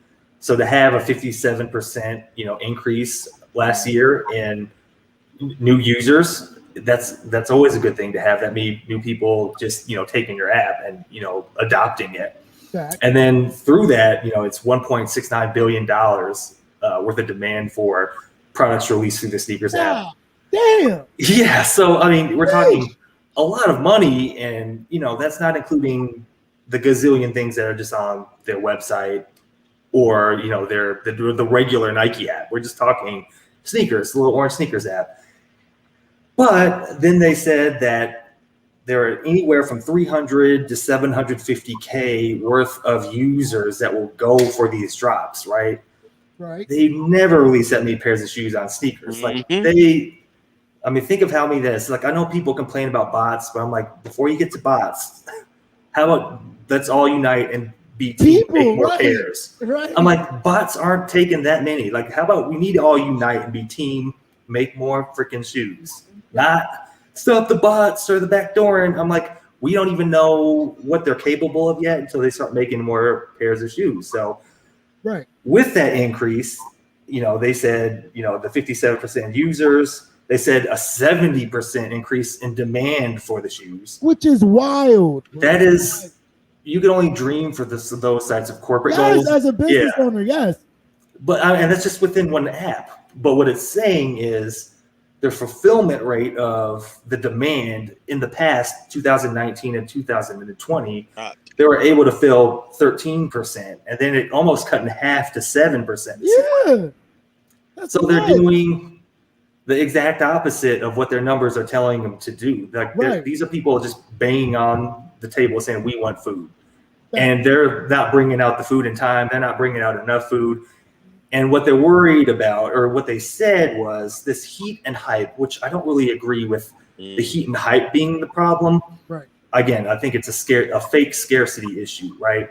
So to have a 57%, increase last year in new users, that's always a good thing to have. That means new people just, taking your app and, adopting it. Exactly. And then through that, it's $1.69 billion worth of demand for products released through the sneakers app. Damn. Yeah. So, I mean, we're talking a lot of money, and, that's not including the gazillion things that are just on their website or, the regular Nike app. We're just talking sneakers, the little orange sneakers app. But then they said that there are anywhere from 300 to 750K worth of users that will go for these drops, right? Right. They never release that many pairs of shoes on sneakers. Mm-hmm. Think of how many that is. Like, I know people complain about bots, but I'm like, before you get to bots, how about let's all unite and be team, make more pairs. Right. I'm like, bots aren't taking that many. Like, how about we need to all unite and be team, make more freaking shoes, not stop the bots or the back door. And I'm like, we don't even know what they're capable of yet until they start making more pairs of shoes. So with that increase, they said, the 57% users, they said a 70% increase in demand for the shoes, which is wild. That is, you can only dream for those types of corporate goals as a business owner. Yes, but and that's just within one app. But what it's saying is the fulfillment rate of the demand in the past 2019 and 2020, they were able to fill 13%, and then it almost cut in half to 7%. Yeah, so they're doing the exact opposite of what their numbers are telling them to do. Like these are people just banging on the table saying we want food, and they're not bringing out the food in time. They're not bringing out enough food. And what they're worried about, or what they said, was this heat and hype, which I don't really agree with. The heat and hype being the problem. Right. Again, I think it's a fake scarcity issue, right?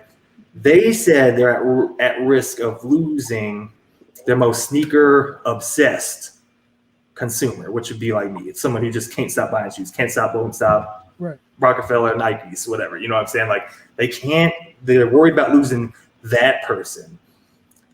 They said they're at risk of losing their most sneaker obsessed consumer, which would be like me. It's someone who just can't stop buying shoes, can't stop, won't stop. Right. Rockefeller, Nikes, whatever. You know what I'm saying? Like they're worried about losing that person.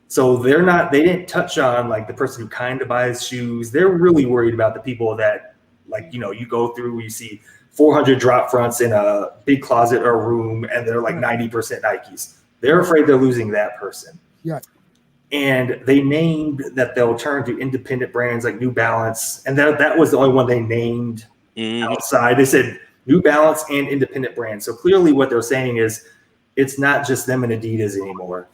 So they didn't touch on like the person who kind of buys shoes. They're really worried about the people that, like, you go through, you see 400 drop fronts in a big closet or a room, and they're like 90% Nikes. They're afraid they're losing that person. Yeah. And they named that they'll turn to independent brands like New Balance. And that was the only one they named outside. They said New Balance and independent brands. So clearly what they're saying is it's not just them and Adidas anymore.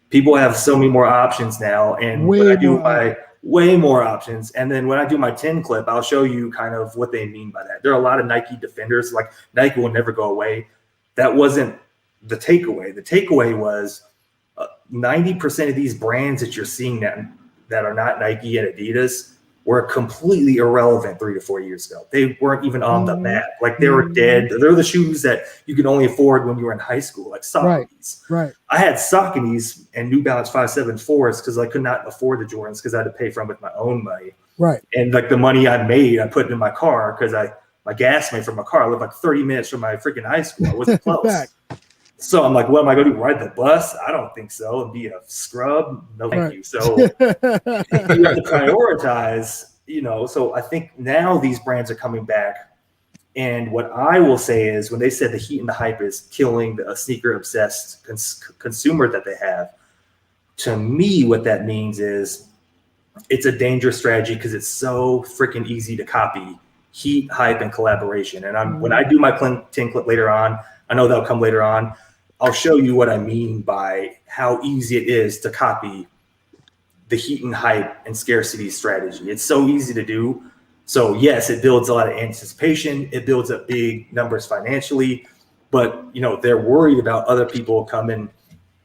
People have so many more options now. And what I do by way more options. And then when I do my 10 clip, I'll show you kind of what they mean by that. There are a lot of Nike defenders, like Nike will never go away. That wasn't the takeaway. The takeaway was 90% of these brands that you're seeing that are not Nike and Adidas were completely irrelevant 3 to 4 years ago. They weren't even on the map. Like they were dead. They're the shoes that you could only afford when you were in high school, like Sauconys. Right. I had Sauconys and New Balance 574s because I could not afford the Jordans because I had to pay for them with my own money. Right. And like the money I made, I put it in my car because my gas money from my car. I lived like 30 minutes from my freaking high school. I wasn't close. So I'm like, what am I going to do? Ride the bus? I don't think so. And be a scrub? No, thank you. So you have to prioritize, you know. So I think now these brands are coming back. And what I will say is when they said the heat and the hype is killing the sneaker obsessed consumer that they have, to me, what that means is it's a dangerous strategy because it's so freaking easy to copy heat, hype, and collaboration. And when I do my 10 clip later on, I know that'll come later on. I'll show you what I mean by how easy it is to copy the heat and hype and scarcity strategy. It's so easy to do. So yes, it builds a lot of anticipation. It builds up big numbers financially, but you know, they're worried about other people coming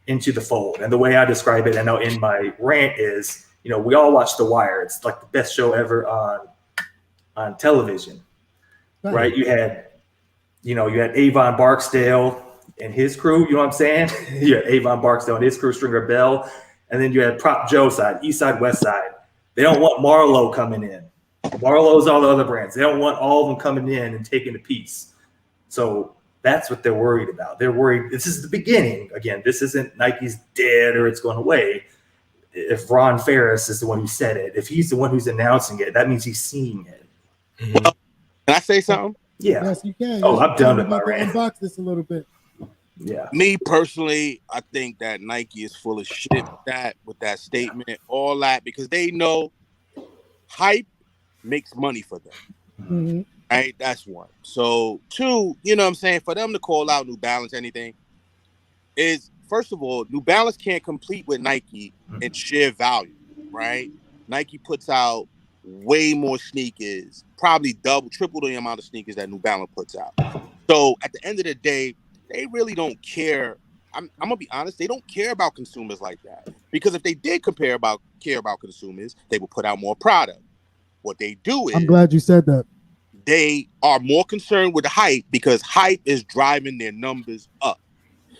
into the fold. And the way I describe it, I know in my rant is, you know, we all watch The Wire. It's like the best show ever on television, right? You had Avon Barksdale and his crew, you know what I'm saying? You had Avon Barksdale and his crew, Stringer Bell. And then you had Prop Joe side, East Side, West Side. They don't want Marlowe coming in. Marlowe's all the other brands. They don't want all of them coming in and taking a piece. So that's what they're worried about. They're worried. This is the beginning. Again, this isn't Nike's dead or it's going away. If Ron Ferris is the one who said it, if he's the one who's announcing it, that means he's seeing it. Well, can I say something? Yeah. Yes, you can. Oh, I'm done with my rant. Unbox this a little bit. Yeah. Me personally, I think that Nike is full of shit with that statement, all that, because they know hype makes money for them. Mm-hmm. Right? That's one. So two, you know what I'm saying? For them to call out New Balance anything is, first of all, New Balance can't compete with Nike and share value, right? Nike puts out way more sneakers, probably double, triple the amount of sneakers that New Balance puts out. So at the end of the day, they really don't care. I'm gonna be honest, they don't care about consumers like that. Because if they did care about consumers, they would put out more product. What they do is, I'm glad you said that. They are more concerned with the hype because hype is driving their numbers up.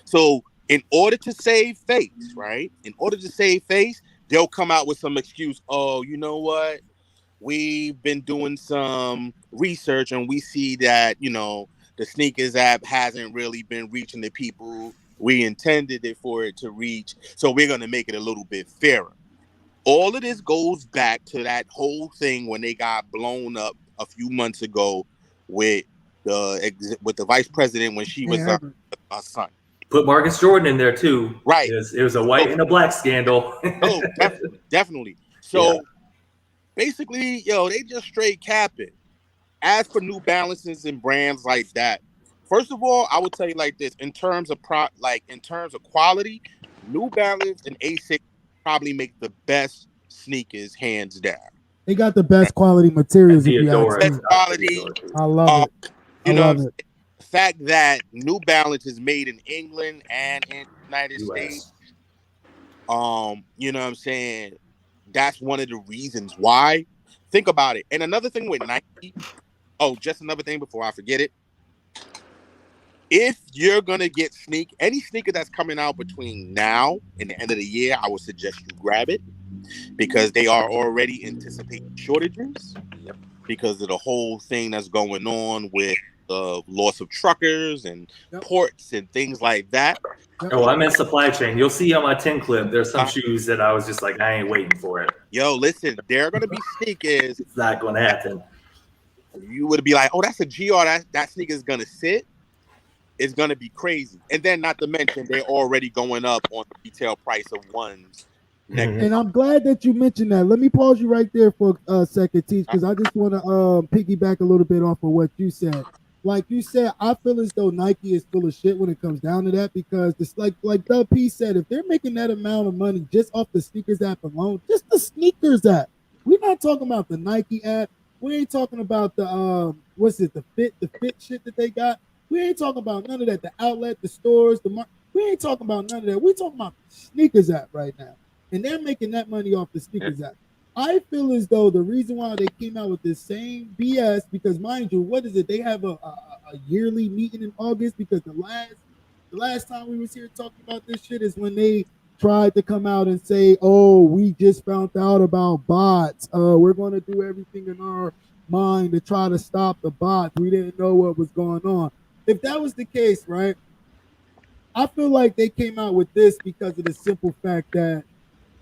So in order to save face, right? In order to save face, they'll come out with some excuse. Oh, you know what? We've been doing some research and we see that, you know, the sneakers app hasn't really been reaching the people we intended it for it to reach. So we're going to make it a little bit fairer. All of this goes back to that whole thing when they got blown up a few months ago with the vice president when she was a son. Put Marcus Jordan in there too. Right. It was a white and a black scandal. Oh, definitely. So basically, they just straight capping. As for New Balances and brands like that, first of all, I would tell you like this: in terms of quality, New Balance and Asics probably make the best sneakers, hands down. They got the best quality materials. Best quality. I love it. The fact that New Balance is made in England and in the United States. You know what I'm saying? That's one of the reasons why. Think about it. And another thing with Nike. Oh, just another thing before I forget it. If you're gonna get any sneaker that's coming out between now and the end of the year, I would suggest you grab it because they are already anticipating shortages because of the whole thing that's going on with the loss of truckers and ports and things like that. Oh, I'm in supply chain. You'll see on my 10 clip, there's some shoes that I was just like, I ain't waiting for it. Yo, listen, there are gonna be sneakers. It's not gonna happen. You would be like, oh, that's a GR. That sneaker is gonna sit. It's gonna be crazy, and then not to mention they're already going up on the retail price of ones. And I'm glad that you mentioned that. Let me pause you right there for a second, Teach, because I just want to piggyback a little bit off of what you said. Like you said, I feel as though Nike is full of shit when it comes down to that because it's like Doug P said, if they're making that amount of money just off the sneakers app alone, just the sneakers app, We're not talking about the Nike app. We ain't talking about the what's it, the fit shit that they got. We ain't talking about none of that. The outlet, the stores, we ain't talking about none of that. We talking about the sneakers app right now, and they're making that money off the sneakers app. I feel as though the reason why they came out with this same BS, because mind you, what is it? They have a yearly meeting in August, because the last time we was here talking about this shit is when they tried to come out and say, "Oh, we just found out about bots. We're going to do everything in our mind to try to stop the bots. We didn't know what was going on." If that was the case, right? I feel like they came out with this because of the simple fact that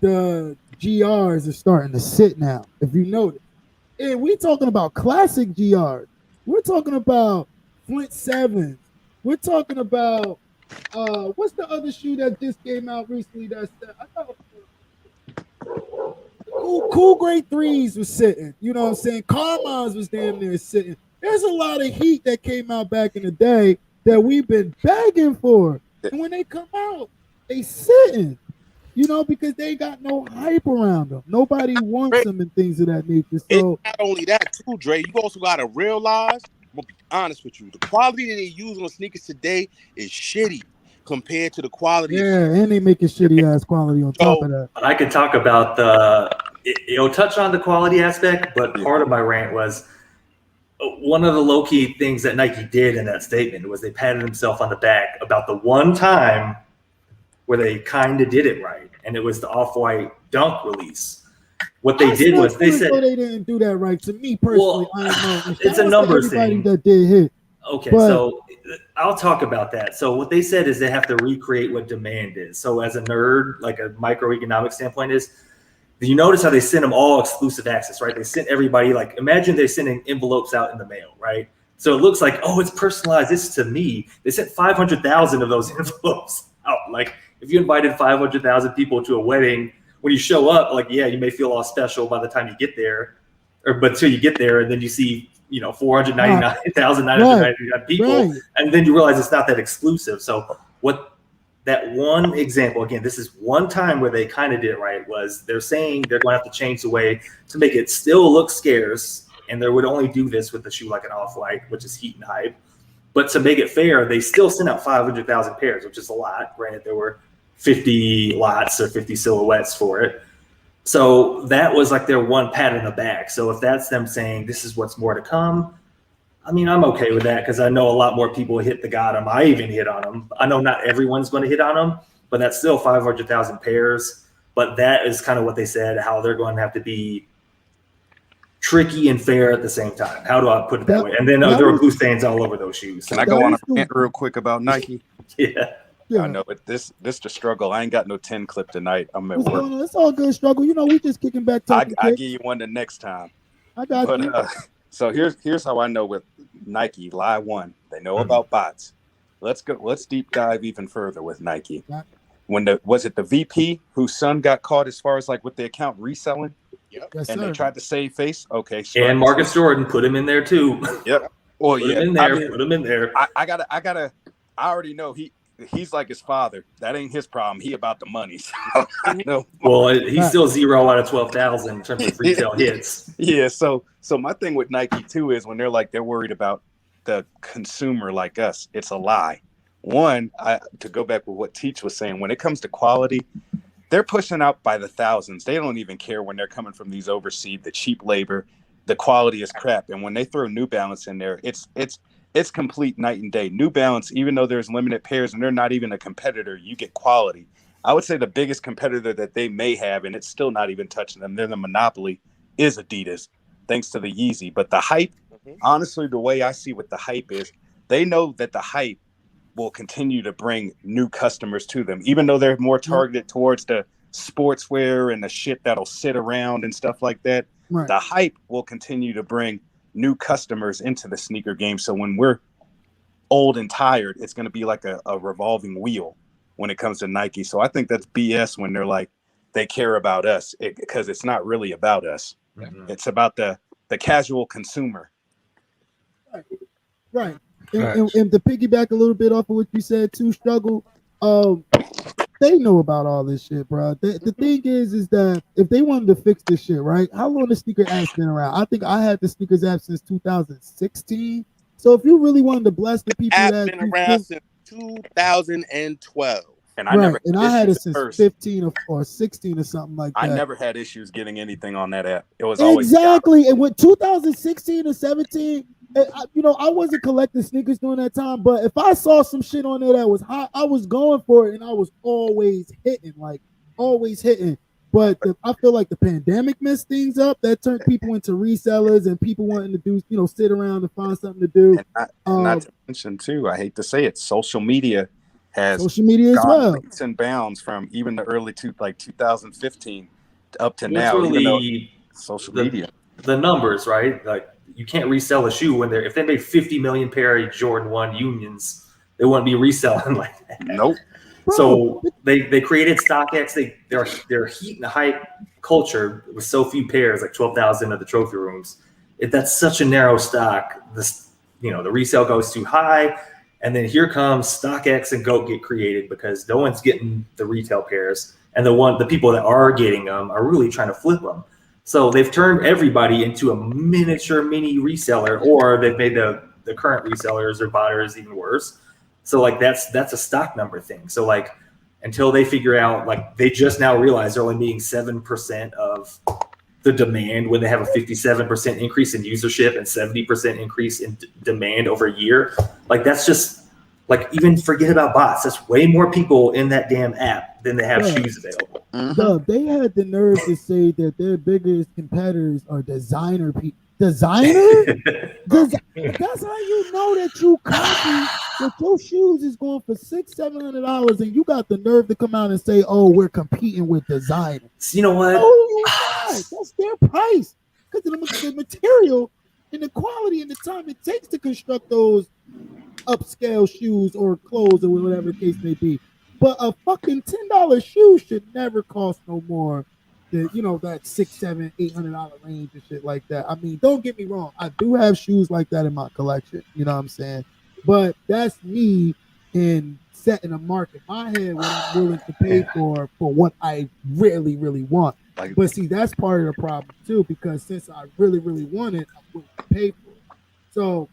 the GRs are starting to sit now. If you notice, and we talking about classic GRs. We're talking about Flint Sevens. We're talking about what's the other shoe that just came out recently? I thought cool grade threes was sitting. You know what I'm saying? Carmine's was damn near sitting. There's a lot of heat that came out back in the day that we've been begging for. And when they come out, they sitting. You know, because they got no hype around them. Nobody wants them and things of that nature. So it's not only that too, Dre. You also gotta realize, I'm gonna be honest with you, the quality that they use on sneakers today is shitty compared to the quality. And they making shitty ass quality on top of that. I could talk about it'll touch on the quality aspect, but part of my rant was one of the low-key things that Nike did in that statement was they patted themselves on the back about the one time where they kind of did it right, and it was the Off-White Dunk release. What they did was they said they didn't do that right. To me personally, I don't know. It's a numbers thing. That did hit. Okay, so I'll talk about that. So what they said is they have to recreate what demand is. So as a nerd, like a microeconomic standpoint is, you notice how they send them all exclusive access, right? They sent everybody, like, imagine they're sending envelopes out in the mail, right? So it looks like, oh, it's personalized. This is to me. They sent 500,000 of those envelopes out. Like, if you invited 500,000 people to a wedding, when you show up, like, yeah, you may feel all special by the time you get there, but until you get there, and then you see, 499,999 people, and then you realize it's not that exclusive. So what that one example, again, this is one time where they kind of did it right, was they're saying they're going to have to change the way to make it still look scarce, and they would only do this with a shoe like an Off-White, which is heat and hype. But to make it fair, they still sent out 500,000 pairs, which is a lot. Granted, there were 50 lots or 50 silhouettes for it. So that was like their one pat in the back. So if that's them saying this is what's more to come, I mean, I'm okay with that because I know a lot more people hit the Gotham. I even hit on them. I know not everyone's going to hit on them, but that's still 500,000 pairs. But that is kind of what they said, how they're going to have to be tricky and fair at the same time. How do I put it that way? And then there were blue stains all over those shoes. Can I go on a rant real quick about Nike? Yeah. I know, but this the struggle. I ain't got no 10 clip tonight. I'm at work. It's all good struggle. We just kicking back. I give you one the next time. I got you. So here's how I know with Nike. Lie one. They know about bots. Let's deep dive even further with Nike. When was it the VP whose son got caught as far as like with the account reselling? Yep. Yes, and they tried to save face. Okay. And Marcus Jordan put him in there too. Yep. Well, put him in there. I already know he's like his father. That ain't his problem. He about the money. So I know. Well, he's still 0 out of 12,000 in terms of retail hits. Yeah. So my thing with Nike too is when they're worried about the consumer like us, it's a lie. One, to go back with what Teach was saying, when it comes to quality, they're pushing out by the thousands. They don't even care when they're coming from these overseas, the cheap labor, the quality is crap. And when they throw New Balance in there, it's complete night and day. New Balance, even though there's limited pairs and they're not even a competitor, you get quality. I would say the biggest competitor that they may have, and it's still not even touching them, they're the monopoly, is Adidas, thanks to the Yeezy. But the hype, honestly, the way I see what the hype is, they know that the hype will continue to bring new customers to them, even though they're more targeted towards the sportswear and the shit that'll sit around and stuff like that. Right. The hype will continue to bring new customers into the sneaker game. So when we're old and tired, it's going to be like a revolving wheel when it comes to Nike. So I think that's BS when they're like, they care about us, because it's not really about us. Mm-hmm. It's about the casual consumer. Right. And to piggyback a little bit off of what you said too, struggle. they know about all this shit, bro. The thing is that if they wanted to fix this shit, right? How long the sneaker app's been around? I think I had the sneakers app since 2016. So if you really wanted to bless the people App that been you around think, since 2012. And I right, never and had I had it issues at since first. 15 or 16 or something like I that. never had issues getting anything on that app. It was always Exactly. And with 2016 or 17, I wasn't collecting sneakers during that time, but if I saw some shit on there that was hot, I was going for it, and I was always hitting, like always hitting. But I feel like the pandemic messed things up. That turned people into resellers and people wanting to do, sit around and find something to do. And not to mention too, I hate to say it, social media has social media as gone well. leaps and bounds from even the early 2015 up to now. Literally, even though social media, the numbers, right? Like you can't resell a shoe when if they made 50 million pair of Jordan 1 Unions, they wouldn't be reselling like that. Nope. So they created StockX. Their heat and hype culture with so few pairs, like 12,000 of the trophy rooms. That's such a narrow stock. The resale goes too high, and then here comes StockX and GOAT get created because no one's getting the retail pairs, and the people that are getting them are really trying to flip them. So they've turned everybody into a miniature mini reseller, or they've made the current resellers or buyers even worse. So like that's a stock number thing. So like until they figure out, like they just now realize they're only meeting 7% of the demand when they have a 57% increase in usership and 70% increase in demand over a year. Like that's just like, even forget about bots. That's way more people in that damn app than they have shoes available. Mm-hmm. They had the nerve to say that their biggest competitors are designer people. Designer? That's how you know that you copy, that your shoes is going for $600-$700, and you got the nerve to come out and say, "Oh, we're competing with designers." You know what? Oh, that's their price because of the material and the quality and the time it takes to construct those upscale shoes or clothes or whatever the case may be. But a fucking $10 shoe should never cost no more than that $600, $700, $800 range and shit like that. I mean, don't get me wrong, I do have shoes like that in my collection. You know what I'm saying? But that's me in setting a mark in my head what I'm willing to pay for what I really, really want. But see, that's part of the problem too, because since I really, really want it, I'm willing to pay for it. So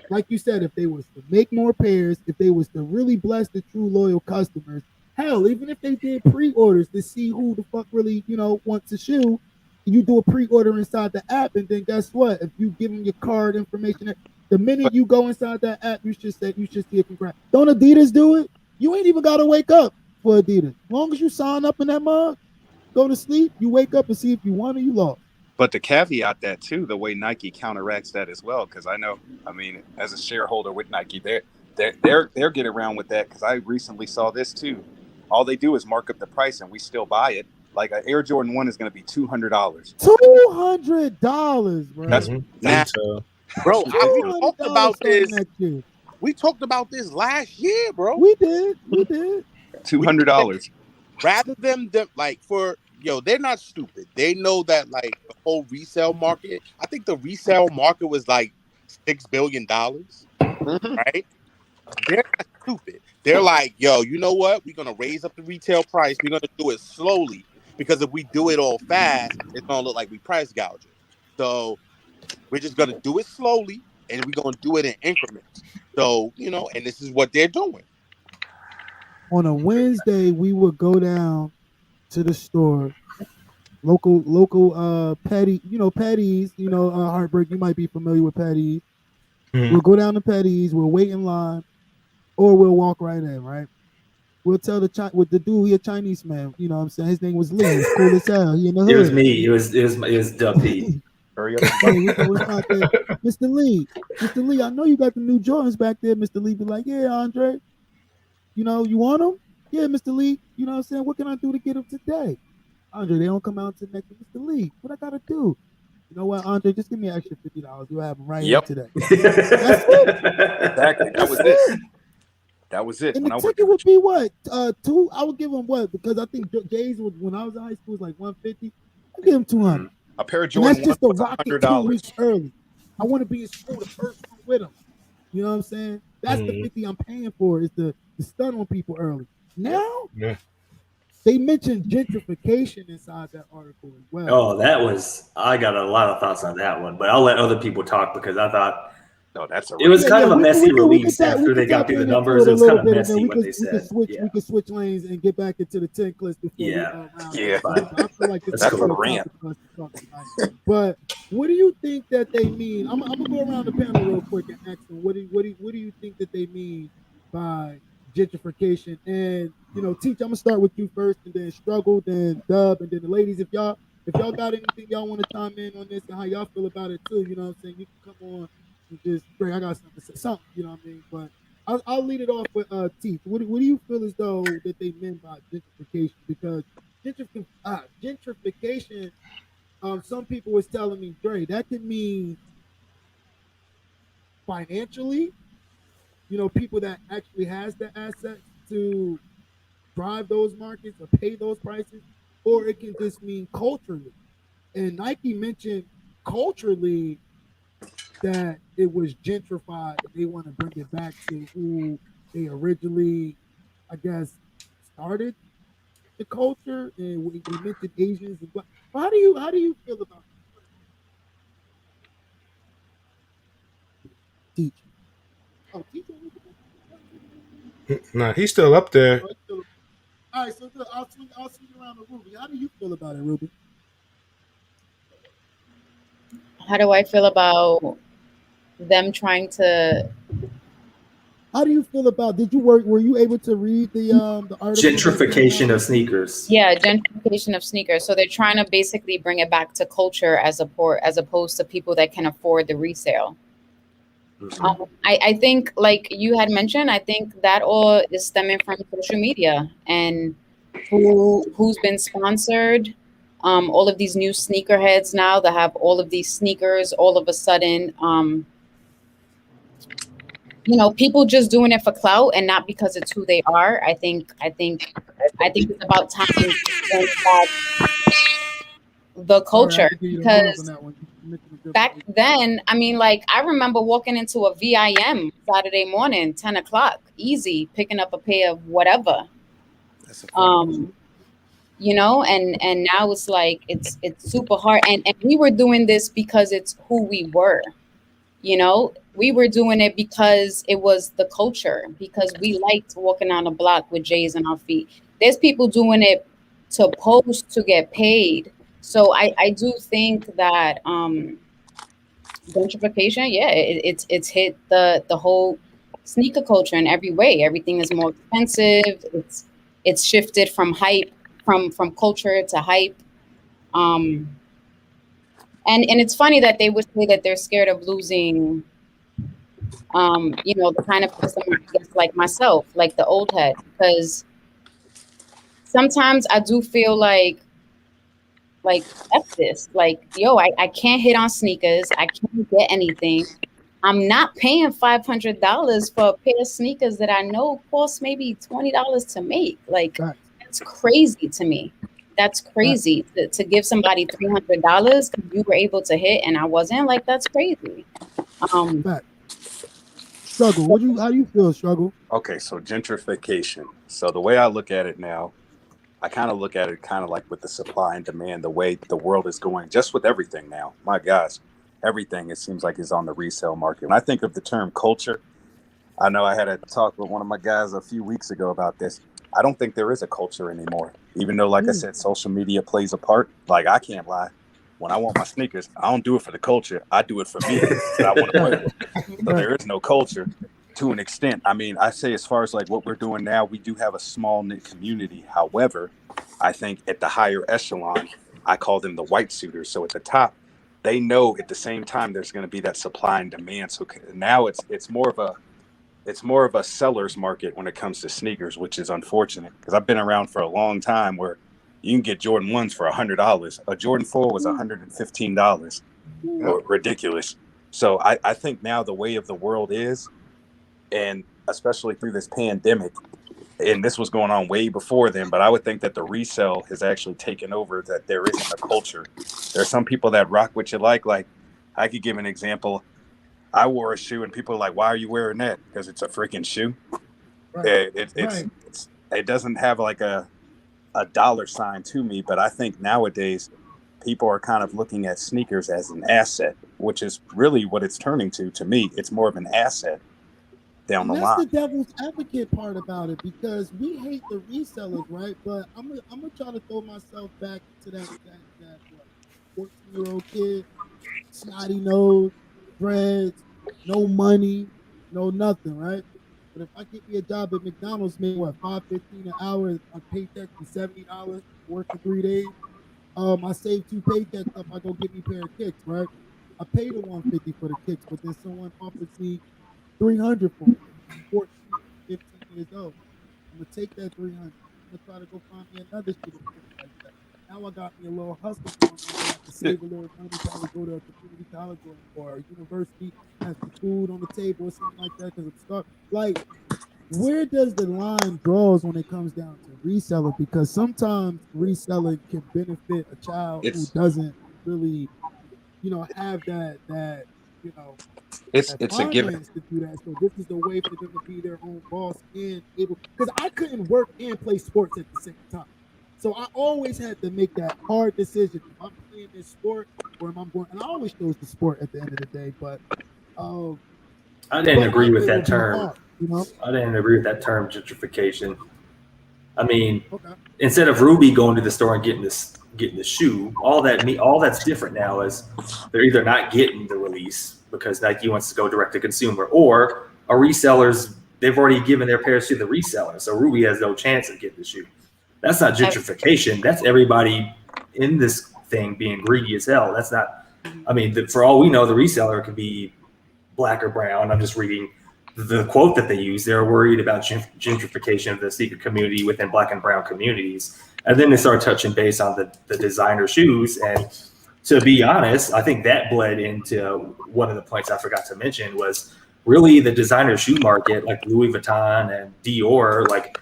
like you said, if they was to make more pairs, if they was to really bless the true loyal customers, hell, even if they did pre-orders to see who the fuck really, wants a shoe, you do a pre-order inside the app, and then guess what? If you give them your card information, the minute you go inside that app, you should see a congrats. Don't Adidas do it? You ain't even gotta wake up for Adidas. As long as you sign up in that mug, go to sleep, you wake up and see if you won or you lost. But to caveat that too, the way Nike counteracts that as well, because I know, as a shareholder with Nike, they're getting around with that, because I recently saw this too. All they do is mark up the price, and we still buy it. Like an Air Jordan 1 is going to be $200. $200, bro. That's bro. We talked about this. We talked about this last year, bro. We did. $200. Rather than they're not stupid. They know that like the whole resale market. I think the resale market was like $6 billion, right? They're not stupid. They're like, yo, you know what? We're gonna raise up the retail price. We're gonna do it slowly, because if we do it all fast, it's gonna look like we price gouging. So we're just gonna do it slowly, and we're gonna do it in increments. So and this is what they're doing. On a Wednesday, we would go down to the store, local Patty, Patty's, Heartbreak. You might be familiar with Patty's. We'll go down to Patty's. We'll wait in line, or we'll walk right in. Right? We'll tell the dude, he a Chinese man. You know what I'm saying? His name was Lee. He's cool as hell. He in the hood. It was me. It was Duffy. Hurry up. Mr. Lee, I know you got the new Jordans back there. Mr. Lee be like, yeah, Andre. You want them? Yeah, Mr. Lee. You know what I'm saying? What can I do to get them today? Andre, they don't come out until next week. Mr. Lee, what I got to do? You know what, Andre? Just give me an extra $50. You'll have them right here today. That's it. Exactly. That was it. And the ticket would be what? $2? I would give him what? Because I think Jay's was, when I was in high school, was like $150. I give him $200. A pair of Jordan. That's just the rocket 2 weeks early. I want to be in school the first one with him. You know what I'm saying? That's the $50 I'm paying for, is the stun on people early. Now Yeah. they mentioned gentrification inside that article as well. Oh, I got a lot of thoughts on that one, but I'll let other people talk because I thought No, that's a it was Yeah, kind yeah, of a messy we can release tap we after can they got tap through the into numbers. it It a was little kind of bit, and then messy what they said. we can switch lanes and get back into the 10 clips before we Yeah, round Yeah, this out. But I feel like this that's is a that's a cool. good rant. topic for us to talk tonight. But what do you think that they mean? I'm gonna go around the panel real quick and ask them what do you think that they mean by gentrification? And Teach, I'm gonna start with you first, and then Struggle, then Dub, and then the ladies. If y'all got anything y'all want to chime in on this and how y'all feel about it too, you know what I'm saying? You can come on and just Greg, I got something to say, something, you know what I mean? But I'll lead it off with Teach. What do you feel as though that they meant by gentrification? Because gentrification, some people was telling me, Dre, that could mean financially, people that actually has the assets to drive those markets or pay those prices, or it can just mean culturally. And Nike mentioned culturally that it was gentrified and they want to bring it back to who they originally, I guess, started the culture. And we mentioned Asians and black. How do you feel about teaching? Oh, teaching. Nah, he's still up there. All right, so good. I'll swing around to Ruby. How do you feel about it, Ruby? How do I feel about them trying to? How do you feel about? Did you work? Were you able to read the article that came Gentrification out of this week? sneakers. Yeah, gentrification of sneakers. So they're trying to basically bring it back to culture as opposed to people that can afford the resale. I think, like you had mentioned, I think that all is stemming from social media and who's been sponsored. All of these new sneakerheads now that have all of these sneakers all of a sudden. People just doing it for clout and not because it's who they are. I think it's about time to bring back the Sorry, I culture had to give you the rules on because that one. You mentioned a good back one. then, I mean, like I remember walking into a VIM Saturday morning, 10 o'clock, easy, picking up a pair of whatever. That's a fact. And now it's like it's super hard. And we were doing this because it's who we were. We were doing it because it was the culture, because we liked walking on the block with J's in our feet. There's people doing it to post to get paid. So I do think that gentrification, yeah, it's hit the whole sneaker culture in every way. Everything is more expensive. It's shifted from hype, from culture to hype. Um, and it's funny that they would say that they're scared of losing the kind of customer, I guess, like myself, like the old head, because sometimes I do feel like F this. Like, yo, I can't hit on sneakers. I can't get anything. I'm not paying $500 for a pair of sneakers that I know cost maybe $20 to make. Like, Right. that's crazy to me. That's crazy to give somebody $300 because you were able to hit and I wasn't. Like, that's crazy. Um, Fact. Struggle. How do you feel, Struggle? Okay, so gentrification. So the way I look at it now, I kind of look at it kind of like with the supply and demand, the way the world is going, just with everything now. My gosh, everything it seems like is on the resale market. When I think of the term culture, I know I had a talk with one of my guys a few weeks ago about this. I don't think there is a culture anymore. Even though, like I said, social media plays a part. Like, I can't lie. When I want my sneakers, I don't do it for the culture. I do it for me because I want to wear them. So there is no culture to an extent. I mean, I say as far as like what we're doing now, we do have a small knit community. However, I think at the higher echelon, I call them the white suiters. So at the top, they know at the same time there's going to be that supply and demand. So now it's more of a seller's market when it comes to sneakers, which is unfortunate because I've been around for a long time where you can get Jordan 1s for $100. A Jordan 4 was $115. Ridiculous. So I think now the way of the world is, and especially through this pandemic, and this was going on way before then, but I would think that the resale has actually taken over, that there isn't a culture. There are some people that rock what you like. Like, I could give an example. I wore a shoe and people are like, why are you wearing that? Because it's a freaking shoe. Right. It's it doesn't have like a dollar sign to me, but I think nowadays people are kind of looking at sneakers as an asset, which is really what it's turning to me. It's more of an asset down And the that's line. the devil's advocate part about it, because we hate the resellers, right? But I'm gonna try to throw myself back to that what 14-year-old kid, snotty nose, dreads, no money, no nothing, right? But if I get me a job at McDonald's, make what, 5.15 an hour, a paycheck for $70, working 3 days. I save two paychecks up. I go get me a pair of kicks, right? I pay the 150 for the kicks, but then someone offers me 300 for them. I'm 14, 15 years old. I'm gonna take that 300. I'm gonna try to go find me another shit of kicks like that. Now I got me a little hustle going on where I can save a little money, probably go to a community college or a university, have some food on the table or something like that. Because I'm stuck. Like, where does the line draws when it comes down to reseller? Because sometimes reselling can benefit a child who It's doesn't really, have that, you know, that it's a given. finance to do that. So this is the way for them to be their own boss and able, because I couldn't work and play sports at the same time. So I always had to make that hard decision. Am I playing this sport or am I going? And I always chose the sport at the end of the day, um, I didn't agree with it that would be term. hard, you know? I didn't agree with that term, gentrification. I mean, Okay. instead of Ruby going to the store and getting the shoe, all that's different now is they're either not getting the release because Nike wants to go direct to consumer, or a resellers, they've already given their pairs to the reseller, so Ruby has no chance of getting the shoe. That's not gentrification. That's everybody in this thing being greedy as hell. That's not. I mean, for all we know, the reseller could be black or brown. I'm just reading the quote that they use. They're worried about gentrification of the sneaker community within black and brown communities. And then they start touching base on the designer shoes. And to be honest, I think that bled into one of the points I forgot to mention was really the designer shoe market, like Louis Vuitton and Dior. Like,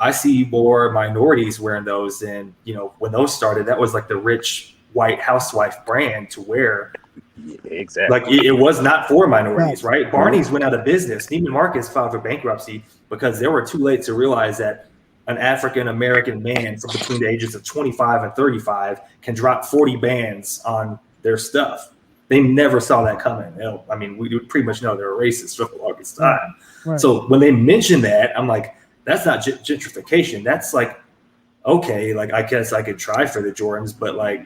I see more minorities wearing those. And, when those started, that was like the rich white housewife brand to wear. Yeah, exactly. Like, it was not for minorities, right? Barney's went out of business. Neiman Marcus filed for bankruptcy because they were too late to realize that an African American man from between the ages of 25 and 35 can drop 40 bands on their stuff. They never saw that coming. I mean, we pretty much know they're racist for the longest time. Right. So when they mention that, I'm like, that's not gentrification. That's like, okay, like, I guess I could try for the Jordans, but like,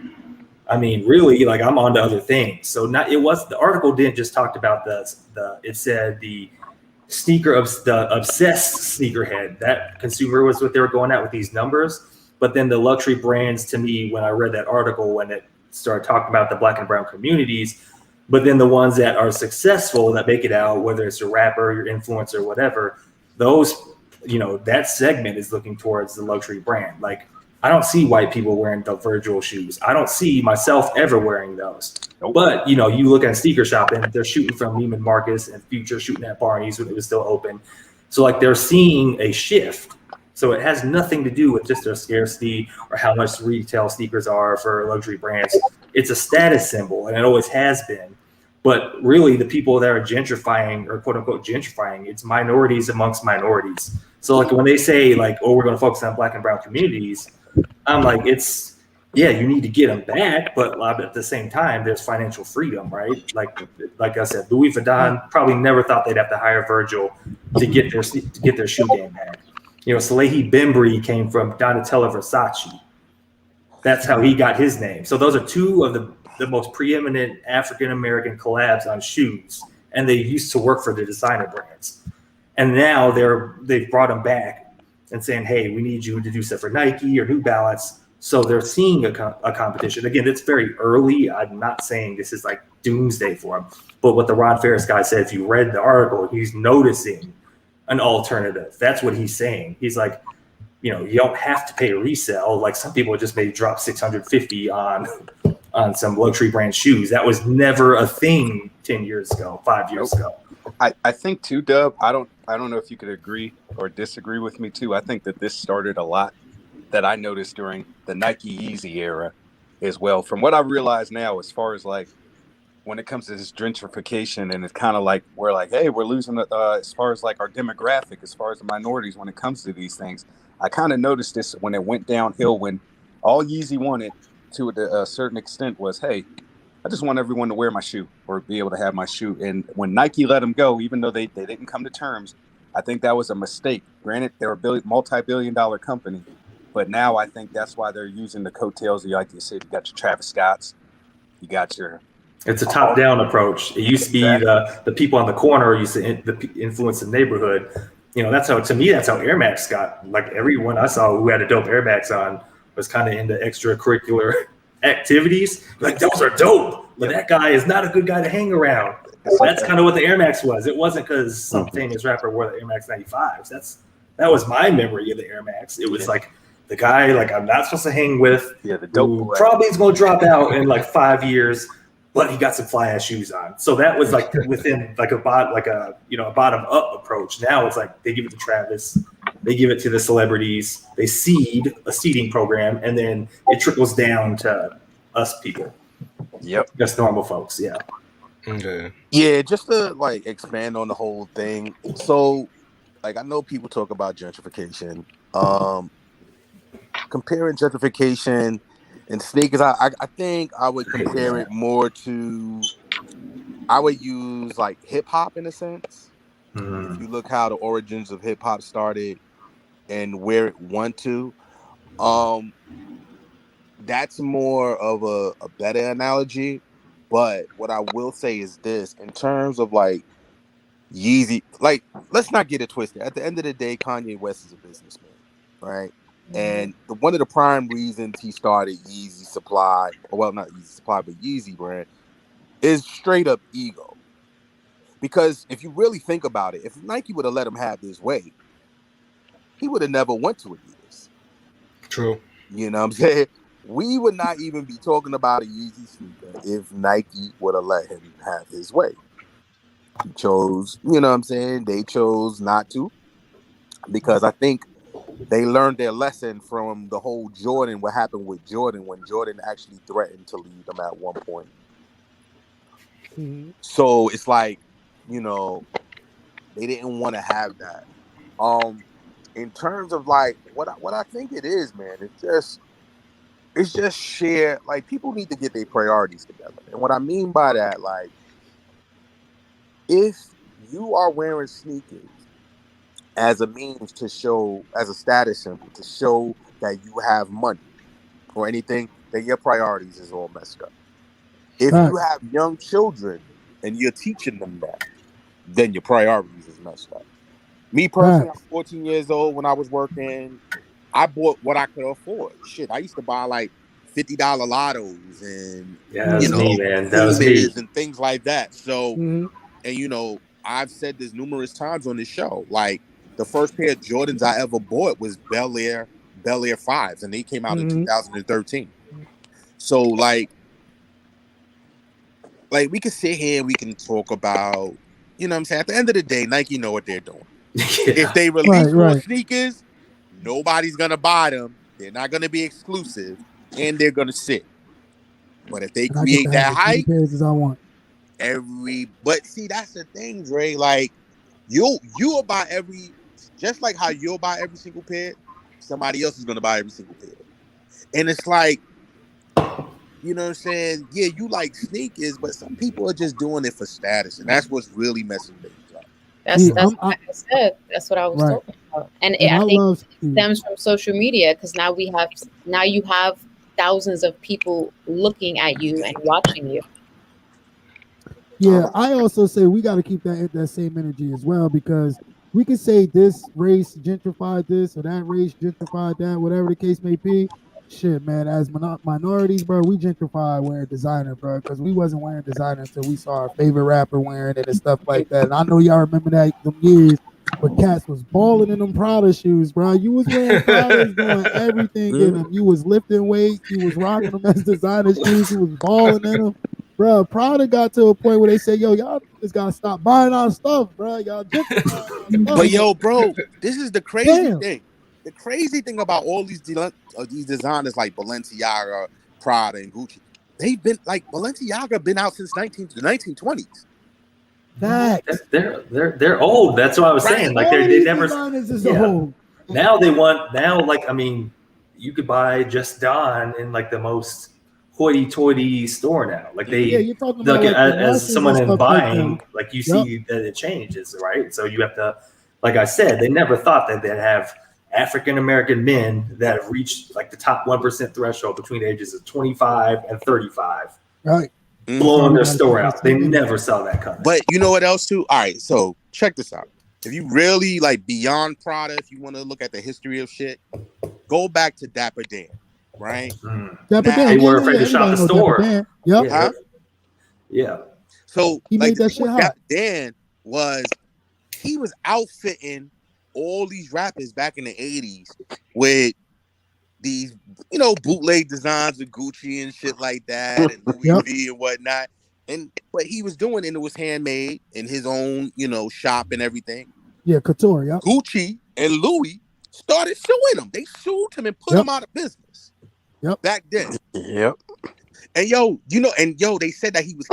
I mean, really, like, I'm on to other things. So the article didn't just talk about it said the obsessed sneakerhead. That consumer was what they were going at with these numbers. But then the luxury brands, to me, when I read that article, when it started talking about the black and brown communities, but then the ones that are successful that make it out, whether it's a rapper, your influencer, whatever, those, that segment is looking towards the luxury brand. Like, I don't see white people wearing the Virgil shoes. I don't see myself ever wearing those. Nope. But, you look at sneaker shopping, they're shooting from Neiman Marcus and Future shooting at Barney's when it was still open. So, like, they're seeing a shift. So it has nothing to do with just their scarcity or how much retail sneakers are for luxury brands. It's a status symbol, and it always has been. But really, the people that are gentrifying, or quote unquote gentrifying, it's minorities amongst minorities. So, like, when they say, like, oh, we're going to focus on black and brown communities, I'm like, you need to get them back, but at the same time, there's financial freedom, right? Like I said, Louis Vuitton probably never thought they'd have to hire Virgil to get their shoe game back. Salehi Bembury came from Donatella Versace. That's how he got his name. So those are two of the most preeminent African American collabs on shoes, and they used to work for the designer brands. And now they've brought them back and saying, hey, we need you to do stuff for Nike or New Balance. So they're seeing a competition. Again, it's very early. I'm not saying this is like doomsday for them. But what the Ron Ferris guy said, if you read the article, he's noticing an alternative. That's what he's saying. He's like, you don't have to pay resale. Like, some people just may drop $650 on some luxury brand shoes. That was never a thing 10 years ago, 5 years ago. I think too, Dub, I don't know if you could agree or disagree with me too. I think that this started a lot that I noticed during the Nike Yeezy era as well. From what I realize now, as far as like when it comes to this gentrification, and it's kind of like we're like, hey, we're losing as far as like our demographic, as far as the minorities when it comes to these things. I kind of noticed this when it went downhill, when all Yeezy wanted to a certain extent was, hey, I just want everyone to wear my shoe or be able to have my shoe. And when Nike let them go, even though they didn't come to terms, I think that was a mistake. Granted, they're a multi-billion-dollar company, but now I think that's why they're using the coattails. Like you said, you got your Travis Scotts, you got your. It's a top-down approach. It used to be the people on the corner used to influence the neighborhood. You know, that's how, to me, that's how Air Max got. Like everyone I saw who had a dope Air Max on was kind of into extracurricular activities. Like, those are dope, but that guy is not a good guy to hang around. That's kind of what the Air Max was. It wasn't because some famous rapper wore the Air Max 95s. That was my memory of the Air Max. It was like the guy like I'm not supposed to hang with. Yeah, the dope. Probably is going to drop out in like 5 years, but he got some fly ass shoes on. So that was like within like a bottom up approach. Now it's like they give it to Travis, they give it to the celebrities, they seed a seeding program, and then it trickles down to us people. Yep, just normal folks. Yeah. Okay. Yeah, just to like expand on the whole thing. So, like, I know people talk about gentrification. Comparing gentrification and sneakers, I think I would compare it more to. I would use like hip hop in a sense. If you look how the origins of hip hop started and where it went to, that's more of a better analogy. But what I will say is this, in terms of like Yeezy, like, let's not get it twisted. At the end of the day, Kanye West is a businessman, right? And one of the prime reasons he started Yeezy Supply, or well, not Yeezy Supply, but Yeezy brand, is straight up ego. Because if you really think about it, if Nike would have let him have his way, he would have never went to Adidas. True. You know what I'm saying? We would not even be talking about a Yeezy sneaker if Nike would have let him have his way. He chose, you know what I'm saying? They chose not to, because I think they learned their lesson from the whole Jordan, what happened with Jordan when Jordan actually threatened to leave them at one point. So it's like, you know, they didn't want to have that. In terms of like what I think it is, man, it's just shared. Like, people need to get their priorities together. And what I mean by that, like, if you are wearing sneakers as a means to show, as a status symbol, to show that you have money or anything, then your priorities is all messed up. If you have young children and you're teaching them that, then your priorities is messed up. Me personally, I'm 14 years old. When I was working, I bought what I could afford. Shit, I used to buy like $50 lottos and That was me. and things like that. So, and you know, I've said this numerous times on this show. Like, the first pair of Jordans I ever bought was Bel Air 5s, and they came out in 2013. So, like we can sit here and we can talk about, you know what I'm saying? At the end of the day, Nike know what they're doing. If they release more sneakers, nobody's gonna buy them. They're not gonna be exclusive, and they're gonna sit. But if they create that hype, as I want. But see, that's the thing, Dre. Like, you'll buy just like how you'll buy every single pair, somebody else is gonna buy every single pair. And it's like, you know what I'm saying? Yeah, you like sneakers, but some people are just doing it for status, and that's what's really messing things up. That's like I said. That's what I was talking about, and I think it stems from social media, because now you have thousands of people looking at you and watching you. Yeah, I also say we got to keep that same energy as well, because we can say this race gentrified this or that race gentrified that, whatever the case may be. Shit, man, as minorities, bro, we gentrified wearing designer, bro, because we wasn't wearing designer until we saw our favorite rapper wearing it and stuff like that. And I know y'all remember them years where cats was balling in them Prada shoes, bro. You was wearing Pradas, doing everything in them. You was lifting weights. You was rocking them as designer shoes. You was balling in them. Bro, Prada got to a point where they said, yo, y'all just gotta stop buying our stuff, bro. Y'all gentrifying. But yo, bro, this is the crazy thing. The crazy thing about all these designers like Balenciaga, Prada, and Gucci, they've been like Balenciaga been out since the 1920s. Facts. They're old. That's what I was saying. Like All of they these never. designers is Yeah. old. Now like I mean, you could buy Just Don in like the most hoity-toity store now. Like they, Yeah, you're talking like, about like the as Russians someone and in stuff like buying, that. like you see that it changes, right? So you have to, like I said, they never thought that they'd have African American men that have reached like the top 1% threshold between the ages of 25 and 35, Right. blowing their store out. They never saw that coming. But you know what else too? All right, so check this out. If you really like beyond Prada, if you want to look at the history of shit, go back to Dapper Dan, right? Dapper Dan, They weren't afraid to shop the store. Yep. Huh? Yeah. So he like made that shit hot. Dapper Dan he was outfitting all these rappers back in the 80s with these, you know, bootleg designs with Gucci and shit like that and Louis V and whatnot. But he was doing it, and it was handmade in his own, you know, shop and everything. Yeah, couture, yeah. Gucci and Louis started suing him. They sued him and put him out of business. Back then. Yep. And they said that he was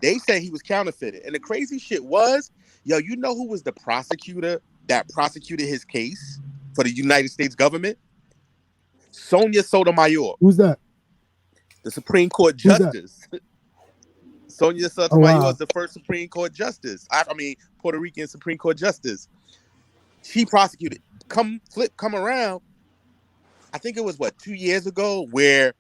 they said he was counterfeited. And the crazy shit was, you know who was the prosecutor that prosecuted his case for the United States government? Sonia Sotomayor. Who's that? The Supreme Court Justice. Sonia Sotomayor is the first Supreme Court Justice. I mean, Puerto Rican Supreme Court Justice. She prosecuted. Come around. I think it was 2 years ago where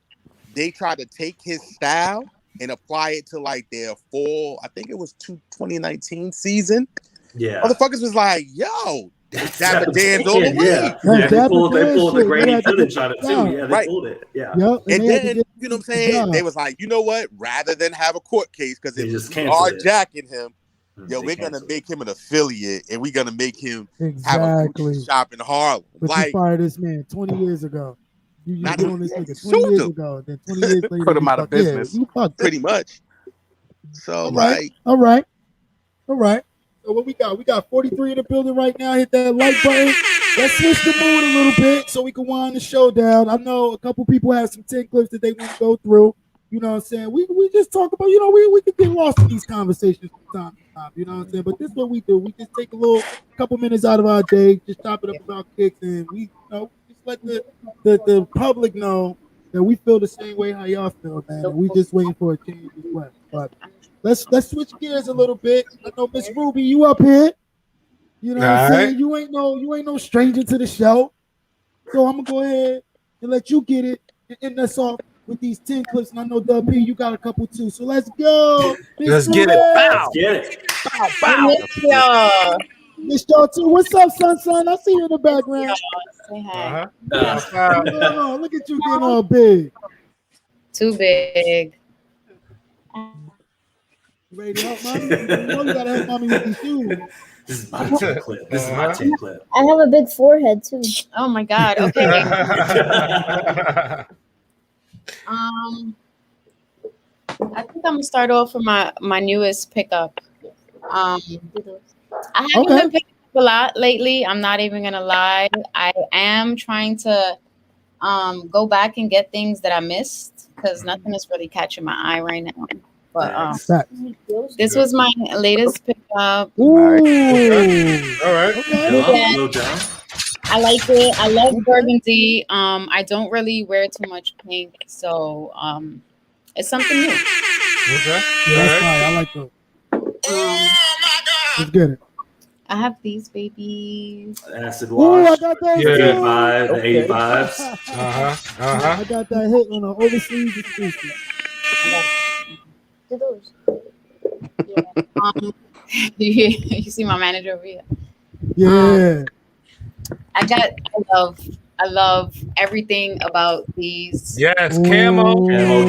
they tried to take his style and apply it to like their fall. I think it was 2019 season. Yeah. Motherfuckers was like, yo, Dapper Dan's on the way. Yeah, they pulled the grainy footage on it too. Yeah, they pulled it. Yeah. And then, you know what I'm saying? They was like, you know what? Rather than have a court case, because if we are jacking him, we're going to make him an affiliate, and we're going to make him have a Gucci shop in Harlem. But like, you fired this man 20 years ago. You doing this nigga 20 years ago. Then 20 years later, put him out of business. Pretty much. So, All right. So what we got? We got 43 in the building right now. Hit that like button. Let's switch the mood a little bit so we can wind the show down. I know a couple people have some 10 clips that they want to go through. You know what I'm saying? We just talk about, you know, we could get lost in these conversations from time to time. You know what I'm saying? But this is what we do. We just take a couple minutes out of our day, just chop it up about kicks, and we, just let the public know that we feel the same way how y'all feel, man. And we just waiting for a change as well. But let's switch gears a little bit. I know Miss Ruby, you up here. You know what I'm saying? You ain't no stranger to the show. So I'm gonna go ahead and let you get it and end us off with these 10 clips. And I know Dub P, you got a couple too. So let's go. Let's get it. Bow. Let's get it. Bow, bow. Miss y'all too. What's up, son? I see you in the background. Say hi. What's going on? Look at you getting all big. Too big. You ready to help mommy? You know you gotta help mommy with these shoes. This is my 10 clip. This is my 10 clip. I have a big forehead too. Oh my God. Okay. I think I'm gonna start off with my newest pickup. I haven't been picking up a lot lately. I'm not even gonna lie. I am trying to go back and get things that I missed because nothing is really catching my eye right now. But this was my latest pickup. Ooh. All right. Okay. I like it. I love burgundy. I don't really wear too much pink, so it's something new. Okay. Yeah, that's fine. I like those. Let's get it. I have these babies. Acid wash. Ooh, I got those. Yeah. The 85s. I got that hit on the overseas exclusive. Yeah. You see my manager over here. Yeah. I love everything about these. Yes, camo. Camo.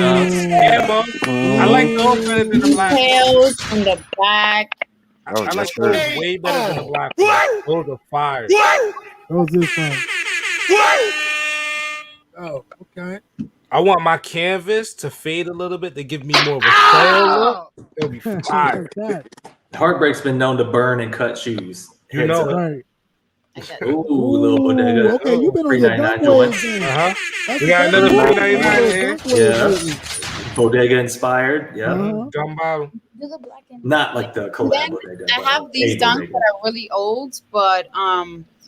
I like those better than the black. Details in the back. I like those way better than the black. Those are fire. Those is fun. Oh, okay. I want my canvas to fade a little bit to give me more of a style look. It'll be fire. Heartbreak's been known to burn and cut shoes. You know. Right. Ooh, little bodega. Okay, you've been on your $3.99 dunk waves. We got another $3.99 here. Yeah. Bodega inspired. Yeah. Gum bottle. Do the black and Not like the collab Then Bodega. I but have these a dunks Bodega. that are really old, but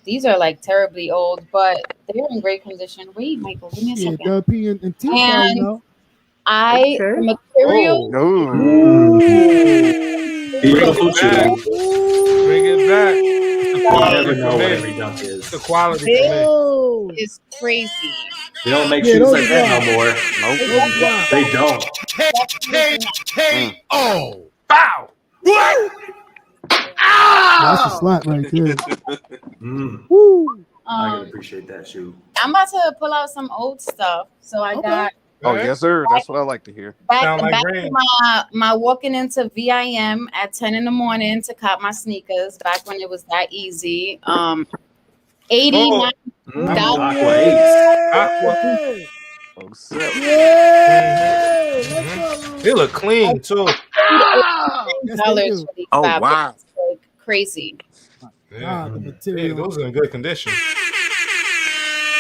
these are like terribly old, but they're in great condition. Wait, Michael, give me a Yeah, second. Dub P and T And probably know. the material. Ooh. Beautiful Bring it back. shoe. Bring it back. It's the You quality never know for what me. every dunk is. It's the quality for me. Oh, Is crazy. They don't make Yeah, shoes those like that are no more. Nope. those is wild. They don't. Bow. That's a slap right there. Mm, Woo. I can appreciate that shoe. I'm about to pull out some old stuff. So I Okay. got Oh yes, sir. That's what I like to hear. back Sound like to rain. my walking into VIM at 10 in the morning to cop my sneakers back when it was that easy. 89 Aqua Ace. Yeah. Oh, snap. Yeah. Let's go. They look clean too. Yes, they dollars do. for these Oh, fabrics. wow. Like crazy. Ah, the Hey, material. those are in good condition.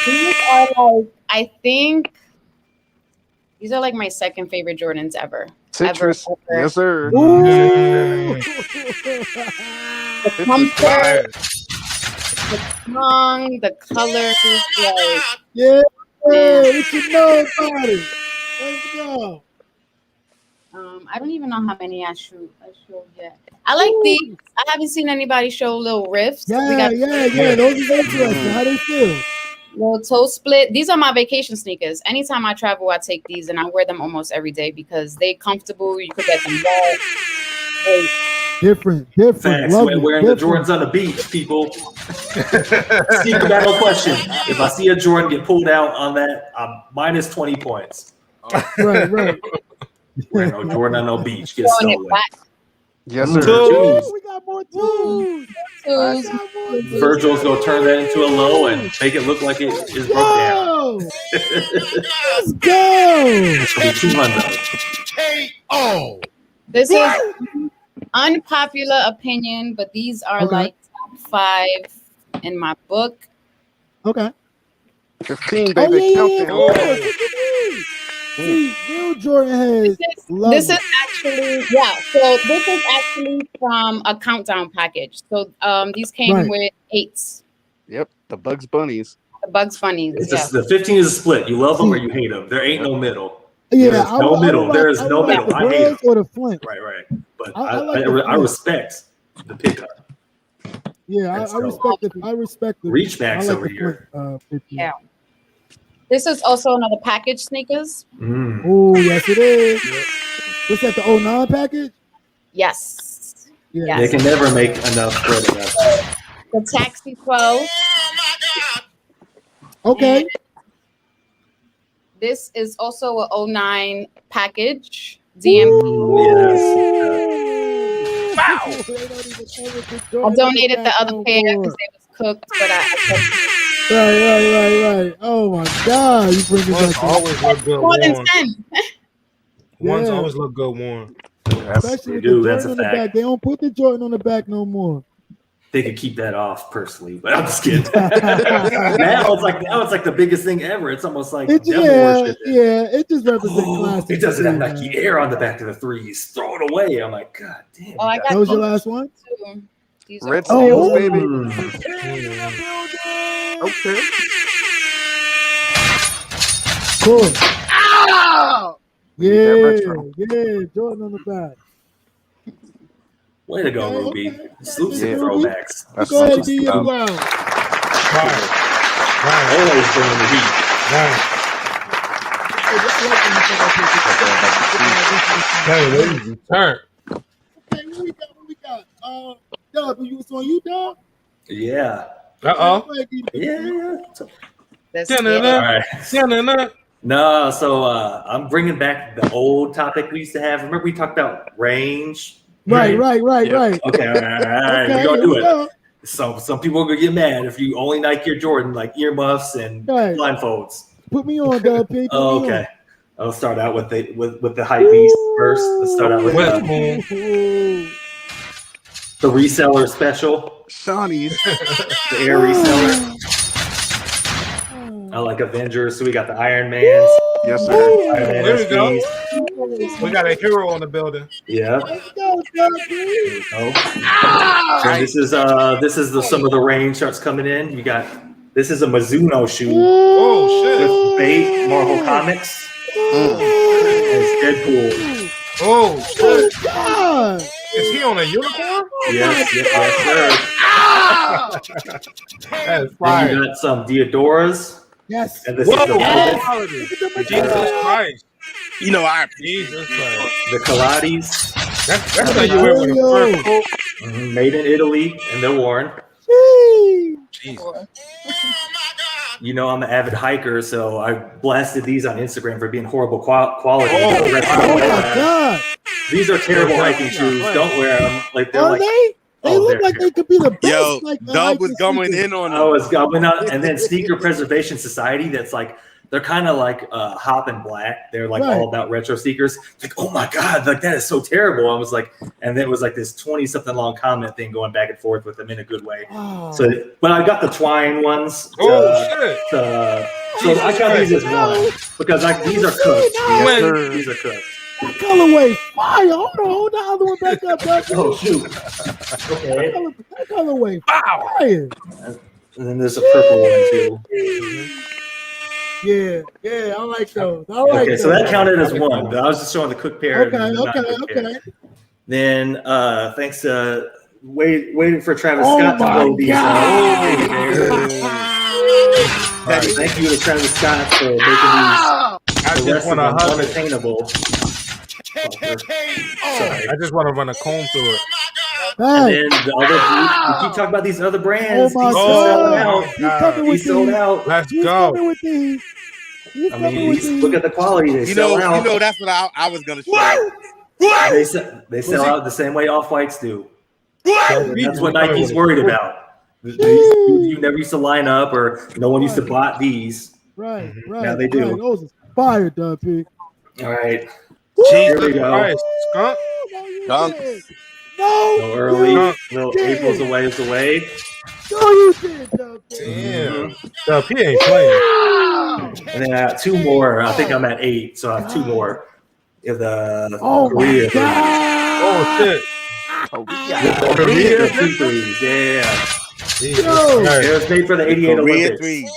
These are like, I think these are like my second favorite Jordans ever. Citrus. Ever. Yes, sir. Ooh. The comfort, Fire. the tongue, the colors, like Yeah. What you know about it? Let's go. I don't even know how many I showed yet. I like these. I haven't seen anybody show little riffs. We Yeah, got yeah. Those are interesting. How they feel? little toe split. These are my vacation sneakers. Anytime I travel, I take these and I wear them almost every day because they comfortable. You could get them wet. They- Different. Facts. Lovely, Wearing different. the Jordans on the beach, people. Sneaker battle question. If I see a Jordan get pulled out on that, I'm minus 20 points. Right. Wearing no Jordan on no beach. Get throwing it stolen. back. Yes, Mm. sir. Ooh, we got more twos. Twos. Virgil's gonna turn that into a low and make it look like it is broke down. Go. Let's go. It's gonna be 200. This is unpopular opinion, but these are Okay. like top 5 in my book. Okay. 15, Oh, baby. yeah. Countdown. See, real Jordan heads. This is actually So this is actually from a countdown package. So these came Right. with 8s. Yep. The Bugs Bunnies. The Bugs Bunnies. It's Yeah. just, the 15 is a split. You love them or you hate them. There ain't no middle. Yeah, There's no middle. There is no middle. The I hate Breds or the Flint. Right. But I like the I Flint. respect the pickup. Yeah, That's I dope. respect it. I respect the Reach backs I like over the here. Flint, 15. Yeah. This is also another package sneakers. Mm. Oh, yes, it is. What's that? The 09 package? Yes. Yeah. They can never make enough credit. The Taxi 12. Okay. And this is also a 09 package. DMP. I donated the other pair because they was cooked, but Right. Oh my God! You bring it Ones back. always look good more than worn. 10. Ones Yeah. always look good worn. Especially They with do. the That's Jordan a on the fact. back. They don't put the Jordan on the back no more. They could keep that off personally, but I'm just kidding. now it's like the biggest thing ever. It's almost like It, devil yeah, worship. it just represents classic. It doesn't have too, Nike man. Air on the back of the threes. Throw it away. I'm like, God damn. Oh, I got That was your last one? two. These are Red all- Seals, Oh. baby. Mm. Okay. Cool. We need that Yeah, retro. Jordan on the back. Way to go, Okay, Ruby. okay. Salute Yeah. some throwbacks. That's Go ahead and what do I'm your about. flowers. Right. Always bringing the heat. Right. Hey, ladies, you turn. Okay, what we got? Dub, you was on you, Dub? Yeah. Uh-oh. Yeah. That's All Dun-dun-dun. right. Dun-dun-dun. No, so I'm bringing back the old topic we used to have. Remember we talked about range? Right. Okay, all right. Okay, We're gonna here do we it. go. So some people are gonna get mad if you only Nike your Jordan, like earmuffs and Right. blindfolds. Put me on, Dub P. Oh, okay. I'll start out with the hype beast first. Let's start out with the reseller special, Shawnee's. the Air reseller. I like Avengers, so we got the Iron Mans, Yes, sir. Iron Man There we go. SBs. We got a hero on the building. Yeah. Let's go, Derek. Oh. And this is some of the rain starts coming in. You got this is a Mizuno shoe Oh shit! with bait Marvel Comics. It's Deadpool. Oh shit! God. Is he on a unicorn? Yes, sir. That is Then fire. you got some Diodoras. Yes. And this Whoa! is the Quality. Jesus Christ! You know, I appreciate Jesus it. Christ! the Calates. That's how you wear with a fur coat. Made in Italy, and they're worn. Jesus. You know, I'm an avid hiker, so I blasted these on Instagram for being horrible quality. Oh, Oh my God. These are terrible hiking shoes. Don't wear them. Like they're Are like they? They Oh, look they're like they could be the best. Yo, like, Dub was hiking going sneakers. in on I them. was going up, and then Sneaker Preservation Society. That's like they're kind of like Hop and Black. They're like Right. all about retro sneakers. It's like, oh my god, like that is so terrible. I was like, and then it was like this 20-something long comment thing going back and forth with them in a good way. Oh. So, but I got the twine ones. Oh shit! So I got these as one because these are cooked. Yes, sir. These are cooked. That colorway fire. Hold the other one back up, Dub. Oh shoot. Okay. That colorway Wow. fire. And then there's a purple one too. Yeah, I like those. I like Okay, those. so that counted as one. But I was just showing the cook pair. Okay, and the not-cooked pair. okay. Then thanks to waiting for Travis Oh Scott to my blow these God. Thank you to Travis Scott for making these I the just rest of want them to hug it. unattainable. Sorry. I just want to run a comb through it. And Hey, then the other, we keep talking about these other brands. oh my These sold God. out. He's coming He with sold these. out. Let's He's go. coming with these. He's I coming mean, with these. look at the quality. They You sell know, out. that's what I was gonna say. They sell out the same way Off-Whites do. So That's what Nike's worried about. You never used to line up, or no one used to bought these. Right. Now they do. Right. Those are fire, Dub Pig. All right, Jesus we go. Christ, skunk. Dunk. No, so early. you Little did. April's away is away. No, you did, Dub Pig. Damn. Dub, he ain't playing. And then I got two more. I think I'm at 8, so I have 2 more. If the Oh Korea my God. Oh shit. Korea 2 3s, yeah. Jesus Yo. Christ. It was made for the '88 Korea Olympics. 3.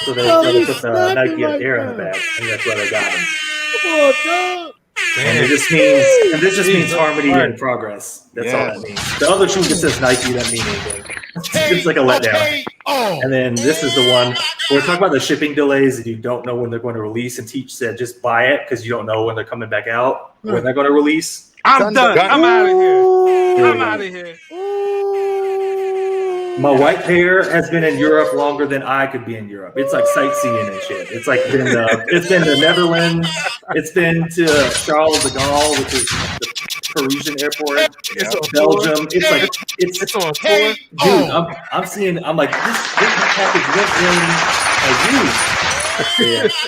So they put the snapping Nike like Air on the that. back, and that's why they got them. Come on, Dub. And Damn. this just means harmony Right. and progress. That's Yeah. all that means. The other shoe that says Nike doesn't mean anything. It's like a letdown. And then this is the one we're talking about the shipping delays, and you don't know when they're going to release. And Teach said just buy it because you don't know when they're coming back out, when they're going to release. I'm done. I'm out of here. I'm out of here. My white pair has been in Europe longer than I could be in Europe. It's like sightseeing and shit. It's like been it's been the Netherlands. It's been to Charles de Gaulle, which is the Parisian airport. It's on Belgium. It's like It's on tour. dude. I'm seeing. I'm like this package went in a used.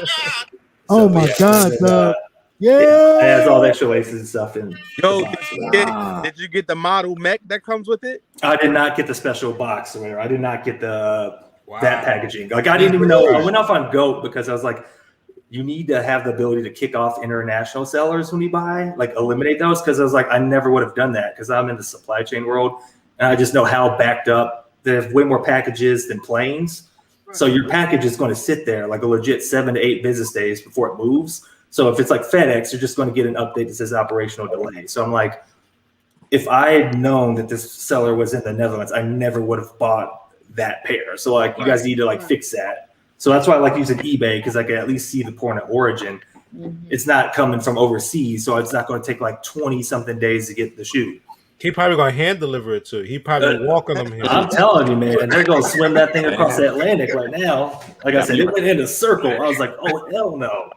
Oh my God, Dub. Yeah. It has all the extra laces and stuff in. Yo, the box. did you get the model mech that comes with it? I did not get the special box or whatever. I did not get the Wow. that packaging. Like I didn't even know. I went off on GOAT because I was like, you need to have the ability to kick off international sellers when you buy, like eliminate those. Because I was like, I never would have done that because I'm in the supply chain world and I just know how backed up. They have way more packages than planes. So your package is going to sit there like a legit 7 to 8 business days before it moves. So if it's like FedEx, you're just going to get an update that says operational delay. So I'm like, if I had known that this seller was in the Netherlands, I never would have bought that pair. So like, you guys need to like fix that. So that's why I like using eBay because I can at least see the point of origin. It's not coming from overseas, so it's not going to take like 20 something days to get the shoe. He probably gonna hand deliver it to you. He probably walking them here. I'm telling you, man, they're going to swim that thing across the Atlantic right now. Like I said, it went in a circle. I was like, oh hell no.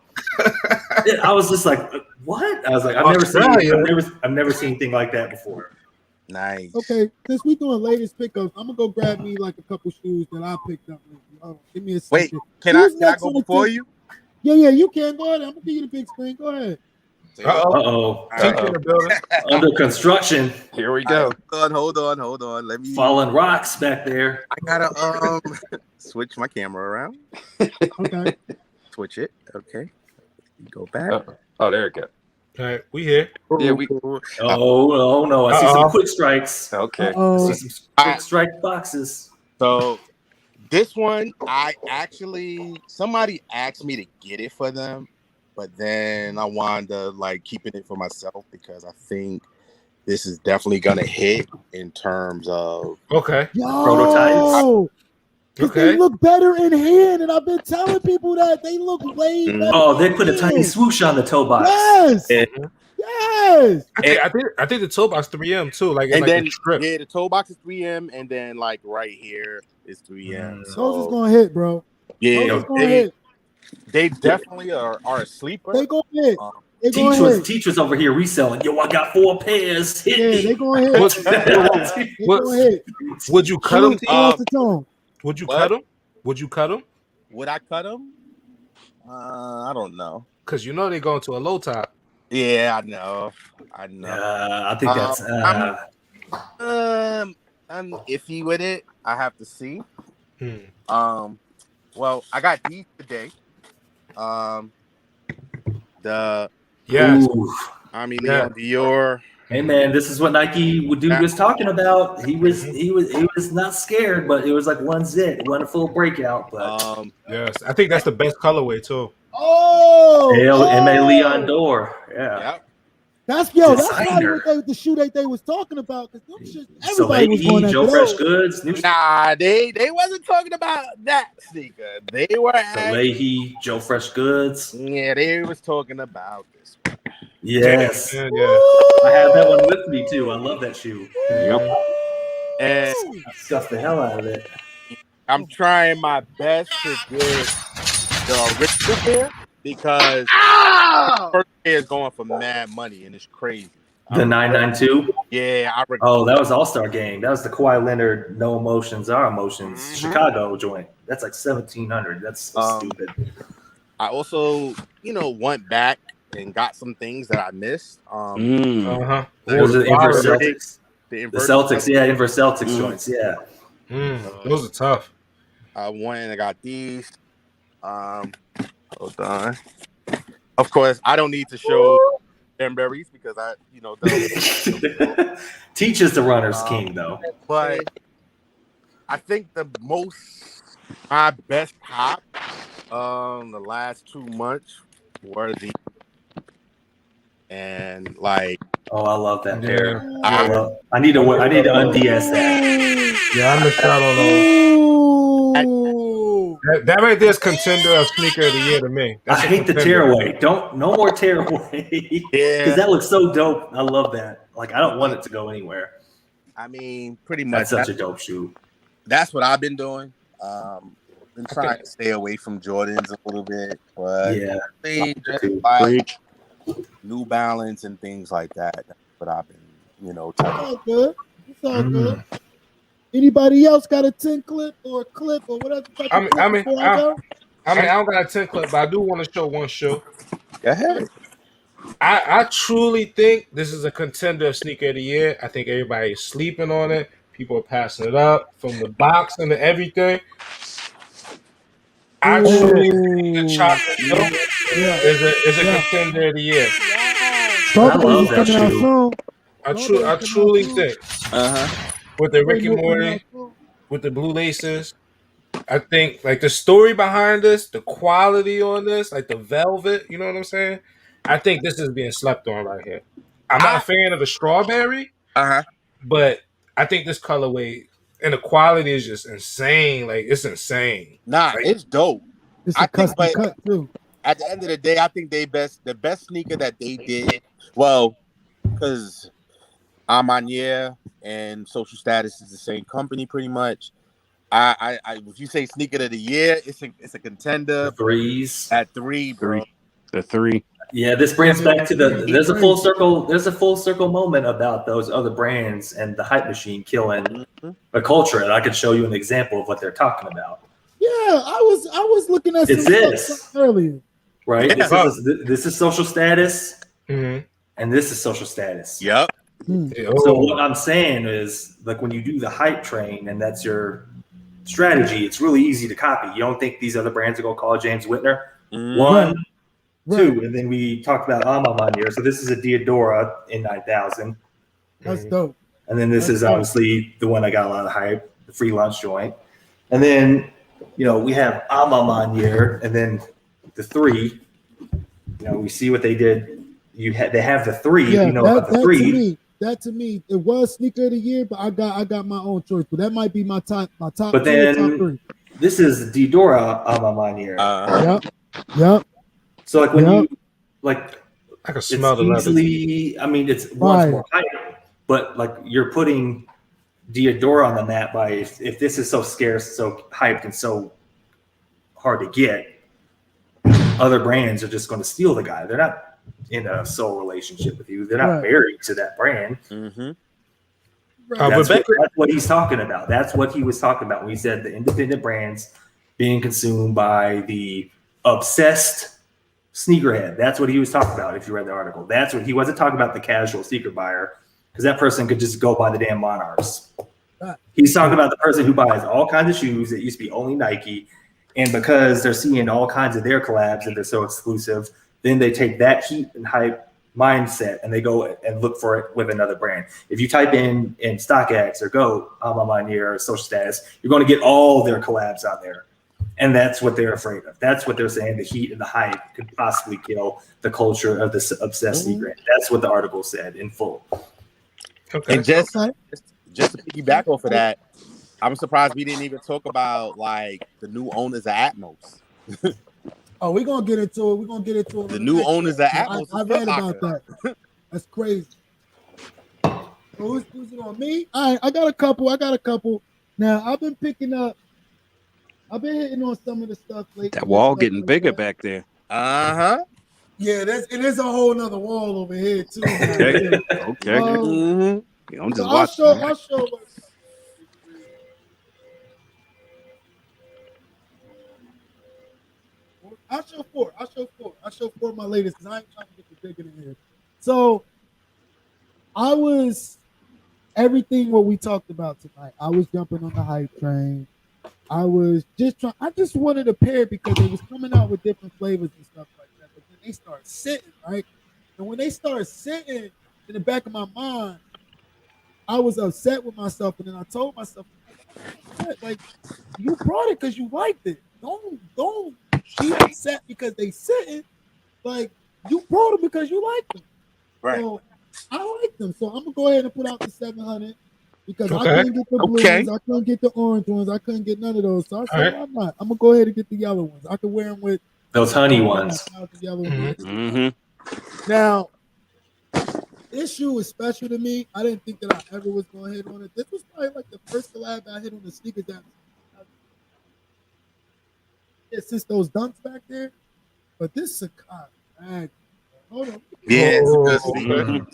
I was just like, what? I was like, I've never seen anything like that before. Nice. Okay, since we doing latest pickups, I'm gonna go grab me like a couple shoes that I picked up. Give me a Wait, second. can I Who's next go on the before team? you? Yeah, you can. Go ahead. I'm gonna give you the big screen. Go ahead. Uh-oh. Teach in the building. Under construction. Here we go. Hold on. Let me. Falling rocks back there. I gotta switch my camera around. Okay. Switch it. Okay. Go back. Oh, there we go. All right, we here. Yeah, we. Oh no! I see some quick strikes. Okay. I Oh, see some quick strike boxes. So this one, somebody asked me to get it for them, but then I wound up like keeping it for myself because I think this is definitely gonna hit in terms of Okay. yo, because they Okay. look better in hand, and I've been telling people that they look way better. Oh, they in put a tiny hand. swoosh on the toe box. Yes, Yeah. yes. I think the toe box 3M too. Like, it's And like then a strip. the toe box is 3M, and then like right here is 3M. Those is gonna hit, bro. Yeah, Those is gonna hit. they definitely are a sleeper. They gonna hit. They gonna hit. Teachers over here reselling. Yo, I got 4 pairs. Hit me. They gonna hit. They gonna hit. Would you cut them? Would you what? cut them? Would you cut them? Would I cut them? I don't know. Because you know they go into a low top. Yeah, I know. I think that's. I'm iffy with it. I have to see. Hmm. Well, I got these today. Yes. Army Leon Dior. Hey man, this is what Nike was talking about. He was not scared, but it was like one full breakout. But yes, I think that's the best colorway too. M.A. Leon Dor. Yeah. That's probably what the shoe that they was talking about. Because everybody was going after Joe those. Fresh Goods. Nah, they wasn't talking about that sneaker. They were Leahy, Joe Fresh Goods. Yeah, they was talking about this one. Yes. Yeah. I have that one with me too. I love that shoe. Yep. And I stuffed the hell out of it. I'm trying my best to get the original pair because the first pair is going for mad money and it's crazy. The 992? Yeah, that was All-Star Game. That was the Kawhi Leonard No Emotions, Our Emotions Chicago joint. That's like $1,700. That's so stupid. I also, went back and got some things that I missed. Those are the Inverse Celtics. The Celtics, Inverse Celtics joints, yeah. Those are tough. I went and I got these. Hold on. Of course, I don't need to show Berries because Teach is the runner's king, though. But I think my best pop the last 2 months were these. And like, I love that pair. I need to un-DS that. Yeah, I missed out on those. That right there is contender of sneaker of the year to me. I hate the tearaway. No more tearaway. Because that looks so dope. I love that. Like, I don't want it to go anywhere. I mean, pretty much. That's such a dope shoe. That's what I've been doing. Been trying to stay away from Jordans a little bit, but they just like New Balance and things like that. That's what I've been, It's all good. It's all good. Anybody else got a 10 clip or a clip or whatever? I don't got a 10 clip, but I do want to show one shoe. Go ahead. I truly think this is a contender of sneaker of the year. I think everybody is sleeping on it. People are passing it up from the box and everything. I truly think the chocolate milk is a contender of the year. I love that shoe. I truly think. With the Rick and Morty, with the blue laces, I think like the story behind this, the quality on this, like the velvet, you know what I'm saying? I think this is being slept on right here. I'm not a fan of the strawberry, but I think this colorway and the quality is just insane. Like, it's insane. Nah, like, it's dope. It's a custom cut too. At the end of the day, I think the best sneaker that they did, well, because Armanier and Social Status is the same company pretty much. I if you say sneaker of the year, it's a contender. The threes at 3, bro. The 3. Yeah, this brings back to there's a full circle moment about those other brands and the hype machine killing the culture. And I could show you an example of what they're talking about. Yeah, I was looking at this earlier. Right? Yeah. This is Social Status, and this is Social Status. Yep. So what I'm saying is, like, when you do the hype train and that's your strategy, it's really easy to copy. You don't think these other brands are going to call James Whitner? One, too. And then we talked about Amamanier. So this is a Diodora in 9000. That's dope. And then this is obviously the one I got a lot of hype, the free lunch joint. And then, we have Amamanier, and then the 3. We see what they did. They have the 3. Yeah, about the 3. That to me, it was sneaker of the year, but I got my own choice. But that might be my top. But then top 3. This is Diodora Amamanier. Yep. So when you I can smell the easily. I mean, it's much more hype, but you're putting Diodora on the map by if this is so scarce, so hyped, and so hard to get, other brands are just going to steal the guy. They're not in a soul relationship with you. They're not married to that brand. Mm-hmm. That's what he's talking about. That's what he was talking about when he said the independent brands being consumed by the obsessed sneakerhead. That's what he was talking about. If you read the article, that's what he wasn't talking about, the casual sneaker buyer, because that person could just go buy the damn Monarchs. He's talking about the person who buys all kinds of shoes that used to be only Nike, and because they're seeing all kinds of their collabs and they're so exclusive, then they take that heat and hype mindset and they go and look for it with another brand. If you type in StockX or Go, Amamanier or Social Status, you're going to get all their collabs on there. And that's what they're afraid of. That's what they're saying. The heat and the hype could possibly kill the culture of this obsessed sneaker. That's what the article said in full. Okay. And just to piggyback off of that, I'm surprised we didn't even talk about the new owners of Atmos. Oh, we're gonna get into it. The new owners of Atmos. I read about that. That's crazy. Who's it on me? All right, I got a couple. Now I've been hitting on some of the stuff lately. That wall getting bigger back there. Uh-huh. Yeah, there's a whole nother wall over here too. Okay. I'm just watching. I'll show. I'll show four of my latest because I ain't trying to get the bigger in here. So I was everything what we talked about tonight. I was jumping on the hype train. I just wanted a pair because they was coming out with different flavors and stuff like that. But then they start sitting, right? And when they start sitting in the back of my mind, I was upset with myself. And then I told myself, you brought it because you liked it. Don't be upset because they sitting. You brought them because you like them. Right. So I like them. So I'm gonna go ahead and put out the 700 because I couldn't get the blues, I couldn't get the orange ones, I couldn't get none of those. So I said, why not? I'm gonna go ahead and get the yellow ones. I can wear them with those honey ones. Now, this shoe is special to me. I didn't think that I ever was gonna hit on it. This was probably the first collab I hit on the sneakers that since those dunks back there. But this is a bag. Hold on. Yeah, it's a good sneaker.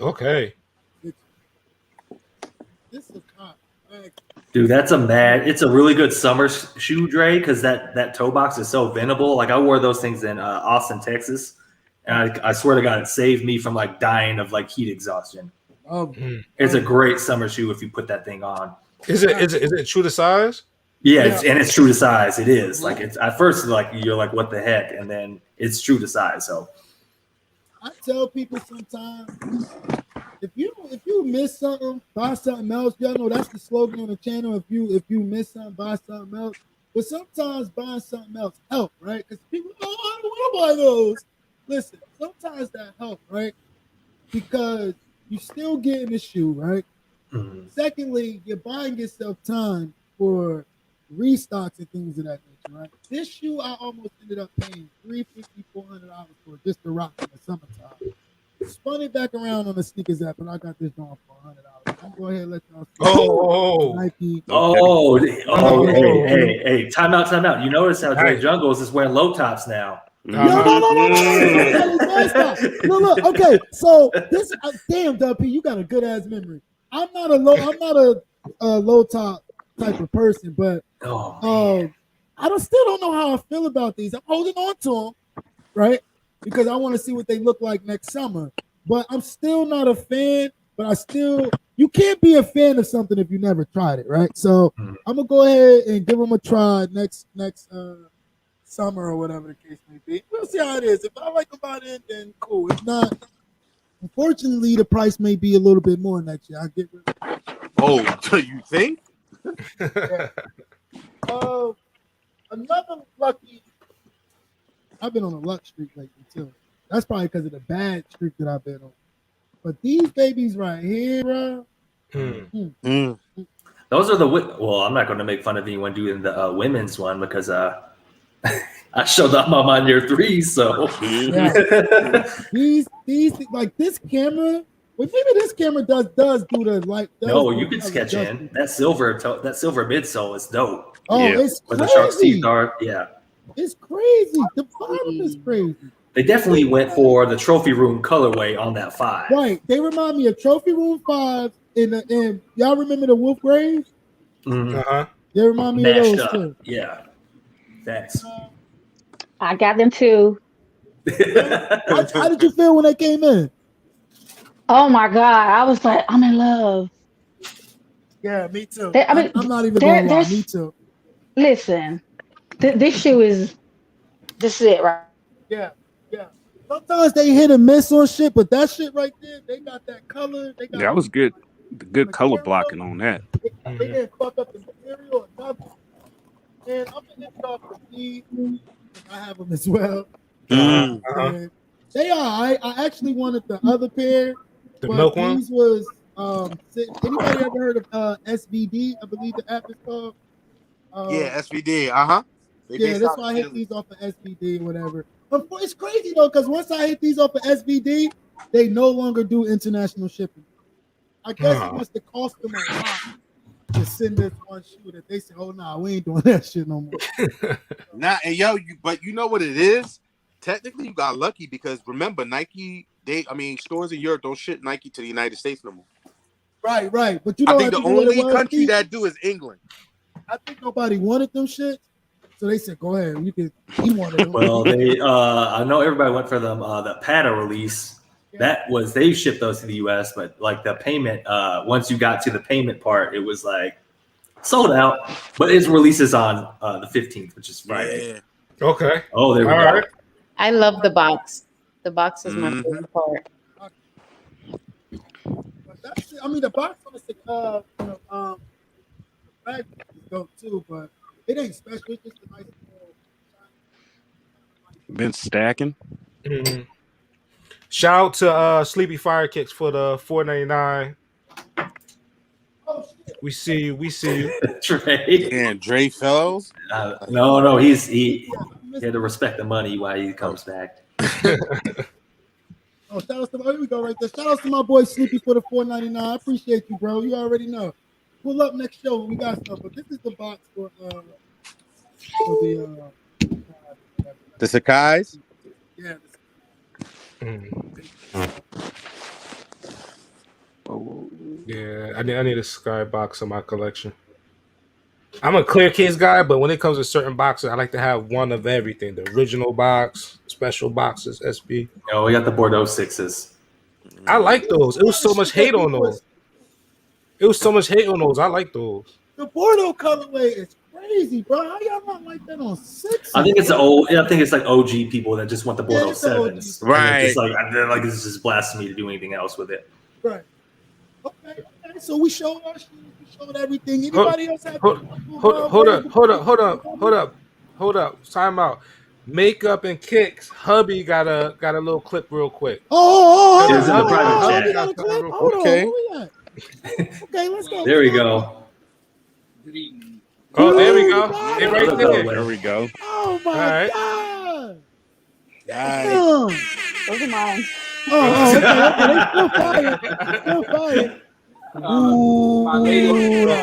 Okay. This is a bag. Dude, it's a really good summer shoe, Dre, because that toe box is so bendable. I wore those things in Austin, Texas, and I swear to God, it saved me from dying of heat exhaustion. It's a great summer shoe if you put that thing on. Is it true to size? Yeah, it's true to size. It is it's at first you're like, what the heck, and then it's true to size. So I tell people sometimes if you miss something, buy something else. Y'all know that's the slogan on the channel. If you miss something, buy something else. But sometimes buying something else help, right? Because people, I don't want to buy those. Listen, sometimes that helps, right? Because you still getting the shoe, right? Mm-hmm. Secondly, you're buying yourself time for restocks and things of that nature, right? This shoe I almost ended up paying $350, $400 for just to rock in the summertime. Spun it back around on the sneakers app, and I got this on for $100. I'm gonna go ahead and let y'all see. Nike. Hey, time out. You notice how Dre Jungles is wearing low tops now. No. Look. Okay, so this damn WP, you got a good ass memory. I'm not a low top type of person, but I still don't know how I feel about these. I'm holding on to them, right? Because I want to see what they look like next summer. But I'm still not a fan. But you can't be a fan of something if you never tried it, right? So I'm gonna go ahead and give them a try next summer or whatever the case may be. We'll see how it is. If I like them by then, then cool. If not, unfortunately, the price may be a little bit more next year. I get rid of it. Oh, so you think? Yeah. Another lucky. I've been on a luck streak lately too. That's probably because of the bad streak that I've been on. But these babies right here, bro. Those are the well. I'm not going to make fun of anyone doing the women's one because I showed up on your 3. So these like this camera. Well, maybe this camera does do the like. No, you can sketch in that silver midsole is dope. Oh, it's where crazy. The shark's teeth are. Yeah, it's crazy. The bottom is crazy. They definitely went for the trophy room colorway on that 5. Right. They remind me of trophy room 5 and y'all remember the Wolf Graves? Mm-hmm. They remind me of those too. Yeah. Thanks. I got them too. How did you feel when they came in? Oh my God. I was like, I'm in love. Yeah, me too. I'm not even going to lie. Me too. Listen, this shoe is it, right? Yeah. Sometimes they hit and miss on shit, but that shit right there, they got that color. They got that was good. The good color blocking on that. They didn't fuck up the material or nothing. And I'm gonna hit off the feed. I have them as well. They are. I actually wanted the other pair. The milk one. These was anybody ever heard of SVD? I believe the app is called. Yeah, SVD. Yeah, that's why I hit these off of SVD or whatever. But it's crazy though, because once I hit these off of SVD, they no longer do international shipping. I guess it must have cost them a lot to send this one shoe that they said, "Oh nah, we ain't doing that shit no more." But you know what it is? Technically, you got lucky because remember, Nike. Stores in Europe don't ship Nike to the United States no more. Right. But you know, I think the only country that do is England. I think nobody wanted them shit. So they said, "Go ahead, you can." He wanted them. Well, I know everybody went for them. The Pata release, they shipped those to the U.S., but like the payment, once you got to the payment part, it was like sold out. But its releases on the 15th, which is Friday. Yeah. Okay. Oh, there we go. Right. I love the box. The box is my favorite part. The box on the bag is dope too, but it ain't special. It's just a nice Been stacking. Mm-hmm. Shout out to Sleepy Fire Kicks for the $4.99. Oh, shit. We see you. Trey. And Dre Fells. No, he had to respect the money while he comes back. Oh, shout out to here we go right there. Shout out to my boy Sleepy for the $4.99. I appreciate you, bro. You already know. Pull up next show when we got stuff. But this is the box for the Sakai's. Yeah. Yeah, I need a Sky box in my collection. I'm a clear case guy, but when it comes to certain boxes, I like to have one of everything. The original box, special boxes, SB. Oh, we got the Bordeaux 6s. I like those. It was so much hate on those. I like those. The Bordeaux colorway is crazy, bro. How y'all not like that on 6? I think it's like OG people that just want the Bordeaux 7s. Right. It's like it's just blasphemy to do anything else with it. Right. Okay. So we showed our shoes. We showed everything. Anybody else have? Hold up. Time out. Makeup and Kicks. Hubby got a little clip real quick. It's in the private chat. Okay. Okay, let's go. There we go. Oh, there we go. Hey, right there. There we go. Oh my God. Those are mine. Okay. They still fire. Ooh, the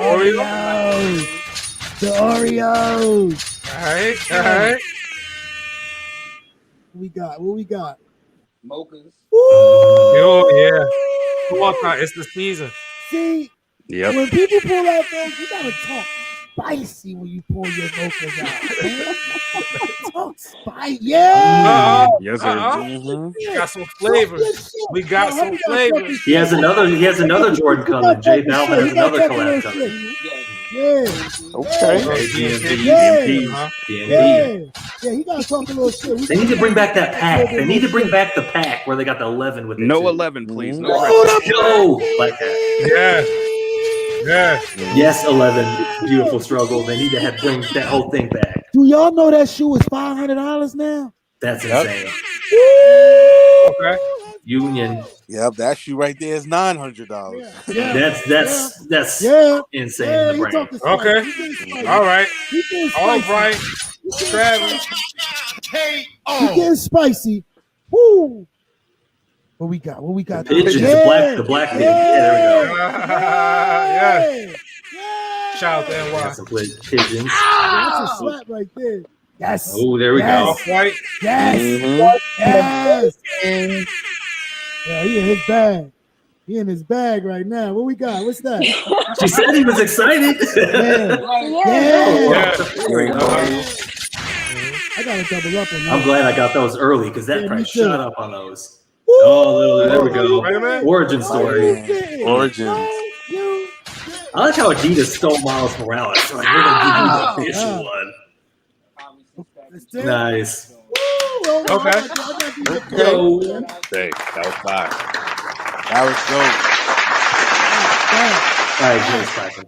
Oreos. All right. What we got? Mochas. Oh yeah. Come on, it's the season. See, when people pull out those, you gotta talk spicy when you pull your mochas out. Man. Talk spicy, yeah. Yes, sir. We got some flavors. We got some flavors. He has another Jordan coming. Jay Balvin has another collab coming. Okay. Uh-huh. Yeah, he gotta talk a little shit. They need to bring back that pack. They need to bring back the pack where they got the 11 with it. No too. 11, please. No. Yo, Black Hat. Yes. Yes. Yes, 11. Beautiful struggle. They need to have bring that whole thing back. Do y'all know that shoe is $500 now? That's insane. Okay. Union. Yep, that shoe right there is $900. That's insane. Yeah, The he brand. talking Okay. spicy. All right. He getting All spicy. right. Travis. He getting spicy. Woo! What we got? What we got? Pigeons, Yeah. the black pig. Yeah, there we go. Yeah. Shout out to NY. Got some pigeons. That's a slap right there. Yes. Oh, there we go. Right. Yes. Yes. Yeah, he in his bag. He in his bag right now. What we got? What's that? She said he was excited. Yeah. I gotta double up on that. I'm glad I got those early because that Yeah, me price too. shot up on those. Oh, there we go. Wait a minute. Origin story. Origins. I like how Adidas stole Miles Morales. So like, we're gonna give you the official one. Nice. Okay. Yo. Hey, that was fire. That was dope. All right, James Clacken.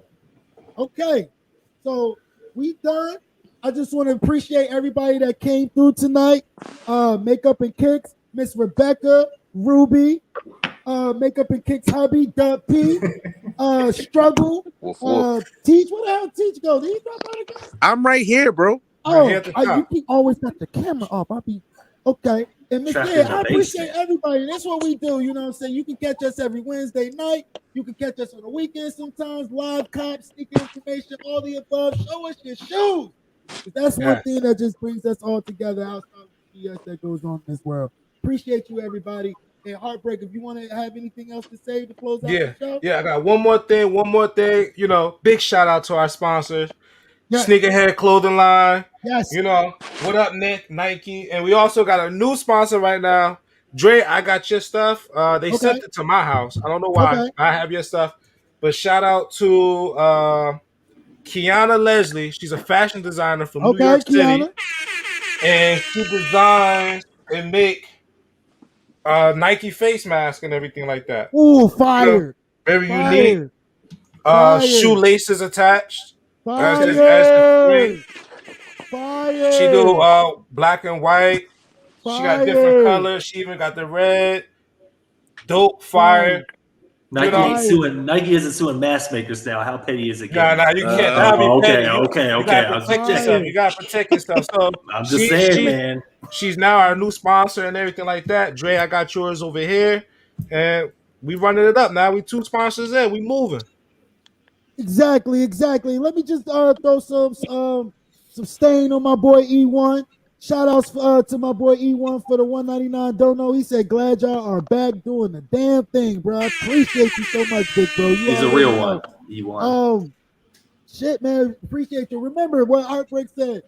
Okay, so we done. I just want to appreciate everybody that came through tonight. Makeup and Kicks, Miss Rebecca, Ruby, Makeup and Kicks hubby, Dub P, Struggle, Teach. Where the hell Teach go? Did he drop out again? I'm right here, bro. Oh, here at the top. you keep always got the camera off. I'll be okay. And Miss Trapped Leah, in the I appreciate basement. everybody. That's what we do. You know what I'm saying? You can catch us every Wednesday night. You can catch us on the weekend sometimes. Live cops, sneaking information, all the above. Show us your shoes. That's one thing that just brings us all together outside of the BS that goes on in this world. Appreciate you, everybody. And Heartbreak, if you want to have anything else to say to close out the show. Yeah, I got one more thing. You know, big shout out to our sponsors. Yes. Sneakerhead Clothing Line. Yes. You know, what up, Nick? Nike. And we also got a new sponsor right now. Dre, I got your stuff. They sent it to my house. I don't know why I have your stuff. But shout out to Kiana Leslie. She's a fashion designer from New York City. And she designs and make Nike face mask and everything like that. Ooh, fire. You know, very unique. Shoelaces attached. Fire. She do black and white. She got different colors. She even got the red. Dope fire. Nike isn't suing mask makers now. How petty is it? Nah, you can't. That'd be petty. Okay. You gotta protect yourself. So I'm just saying, man. She's now our new sponsor and everything like that. Dre, I got yours over here, and we running it up now. We 2 sponsors in. We moving. Exactly. Let me just throw some stain on my boy E1. Shout outs to my boy E1 for the $199 dono. He said, glad y'all are back doing the damn thing, bro. I appreciate you so much, big bro. He's a real one, E1. Shit, man. Appreciate you. Remember what Heartbreak said.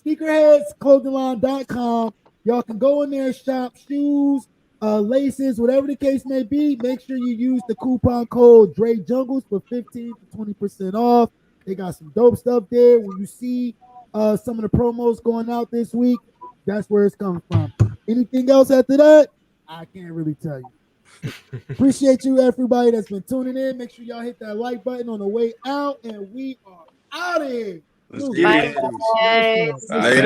Sneakerheadsclothingline.com. Y'all can go in there, shop shoes, laces, whatever the case may be. Make sure you use the coupon code Dre Jungles for 15 to 20% off. They got some dope stuff there. When you see some of the promos going out this week, that's where it's coming from. Anything else after that? I can't really tell you. Appreciate you, everybody that's been tuning in. Make sure y'all hit that like button on the way out, and we are out of here. Let's get it. Bye, guys. Later.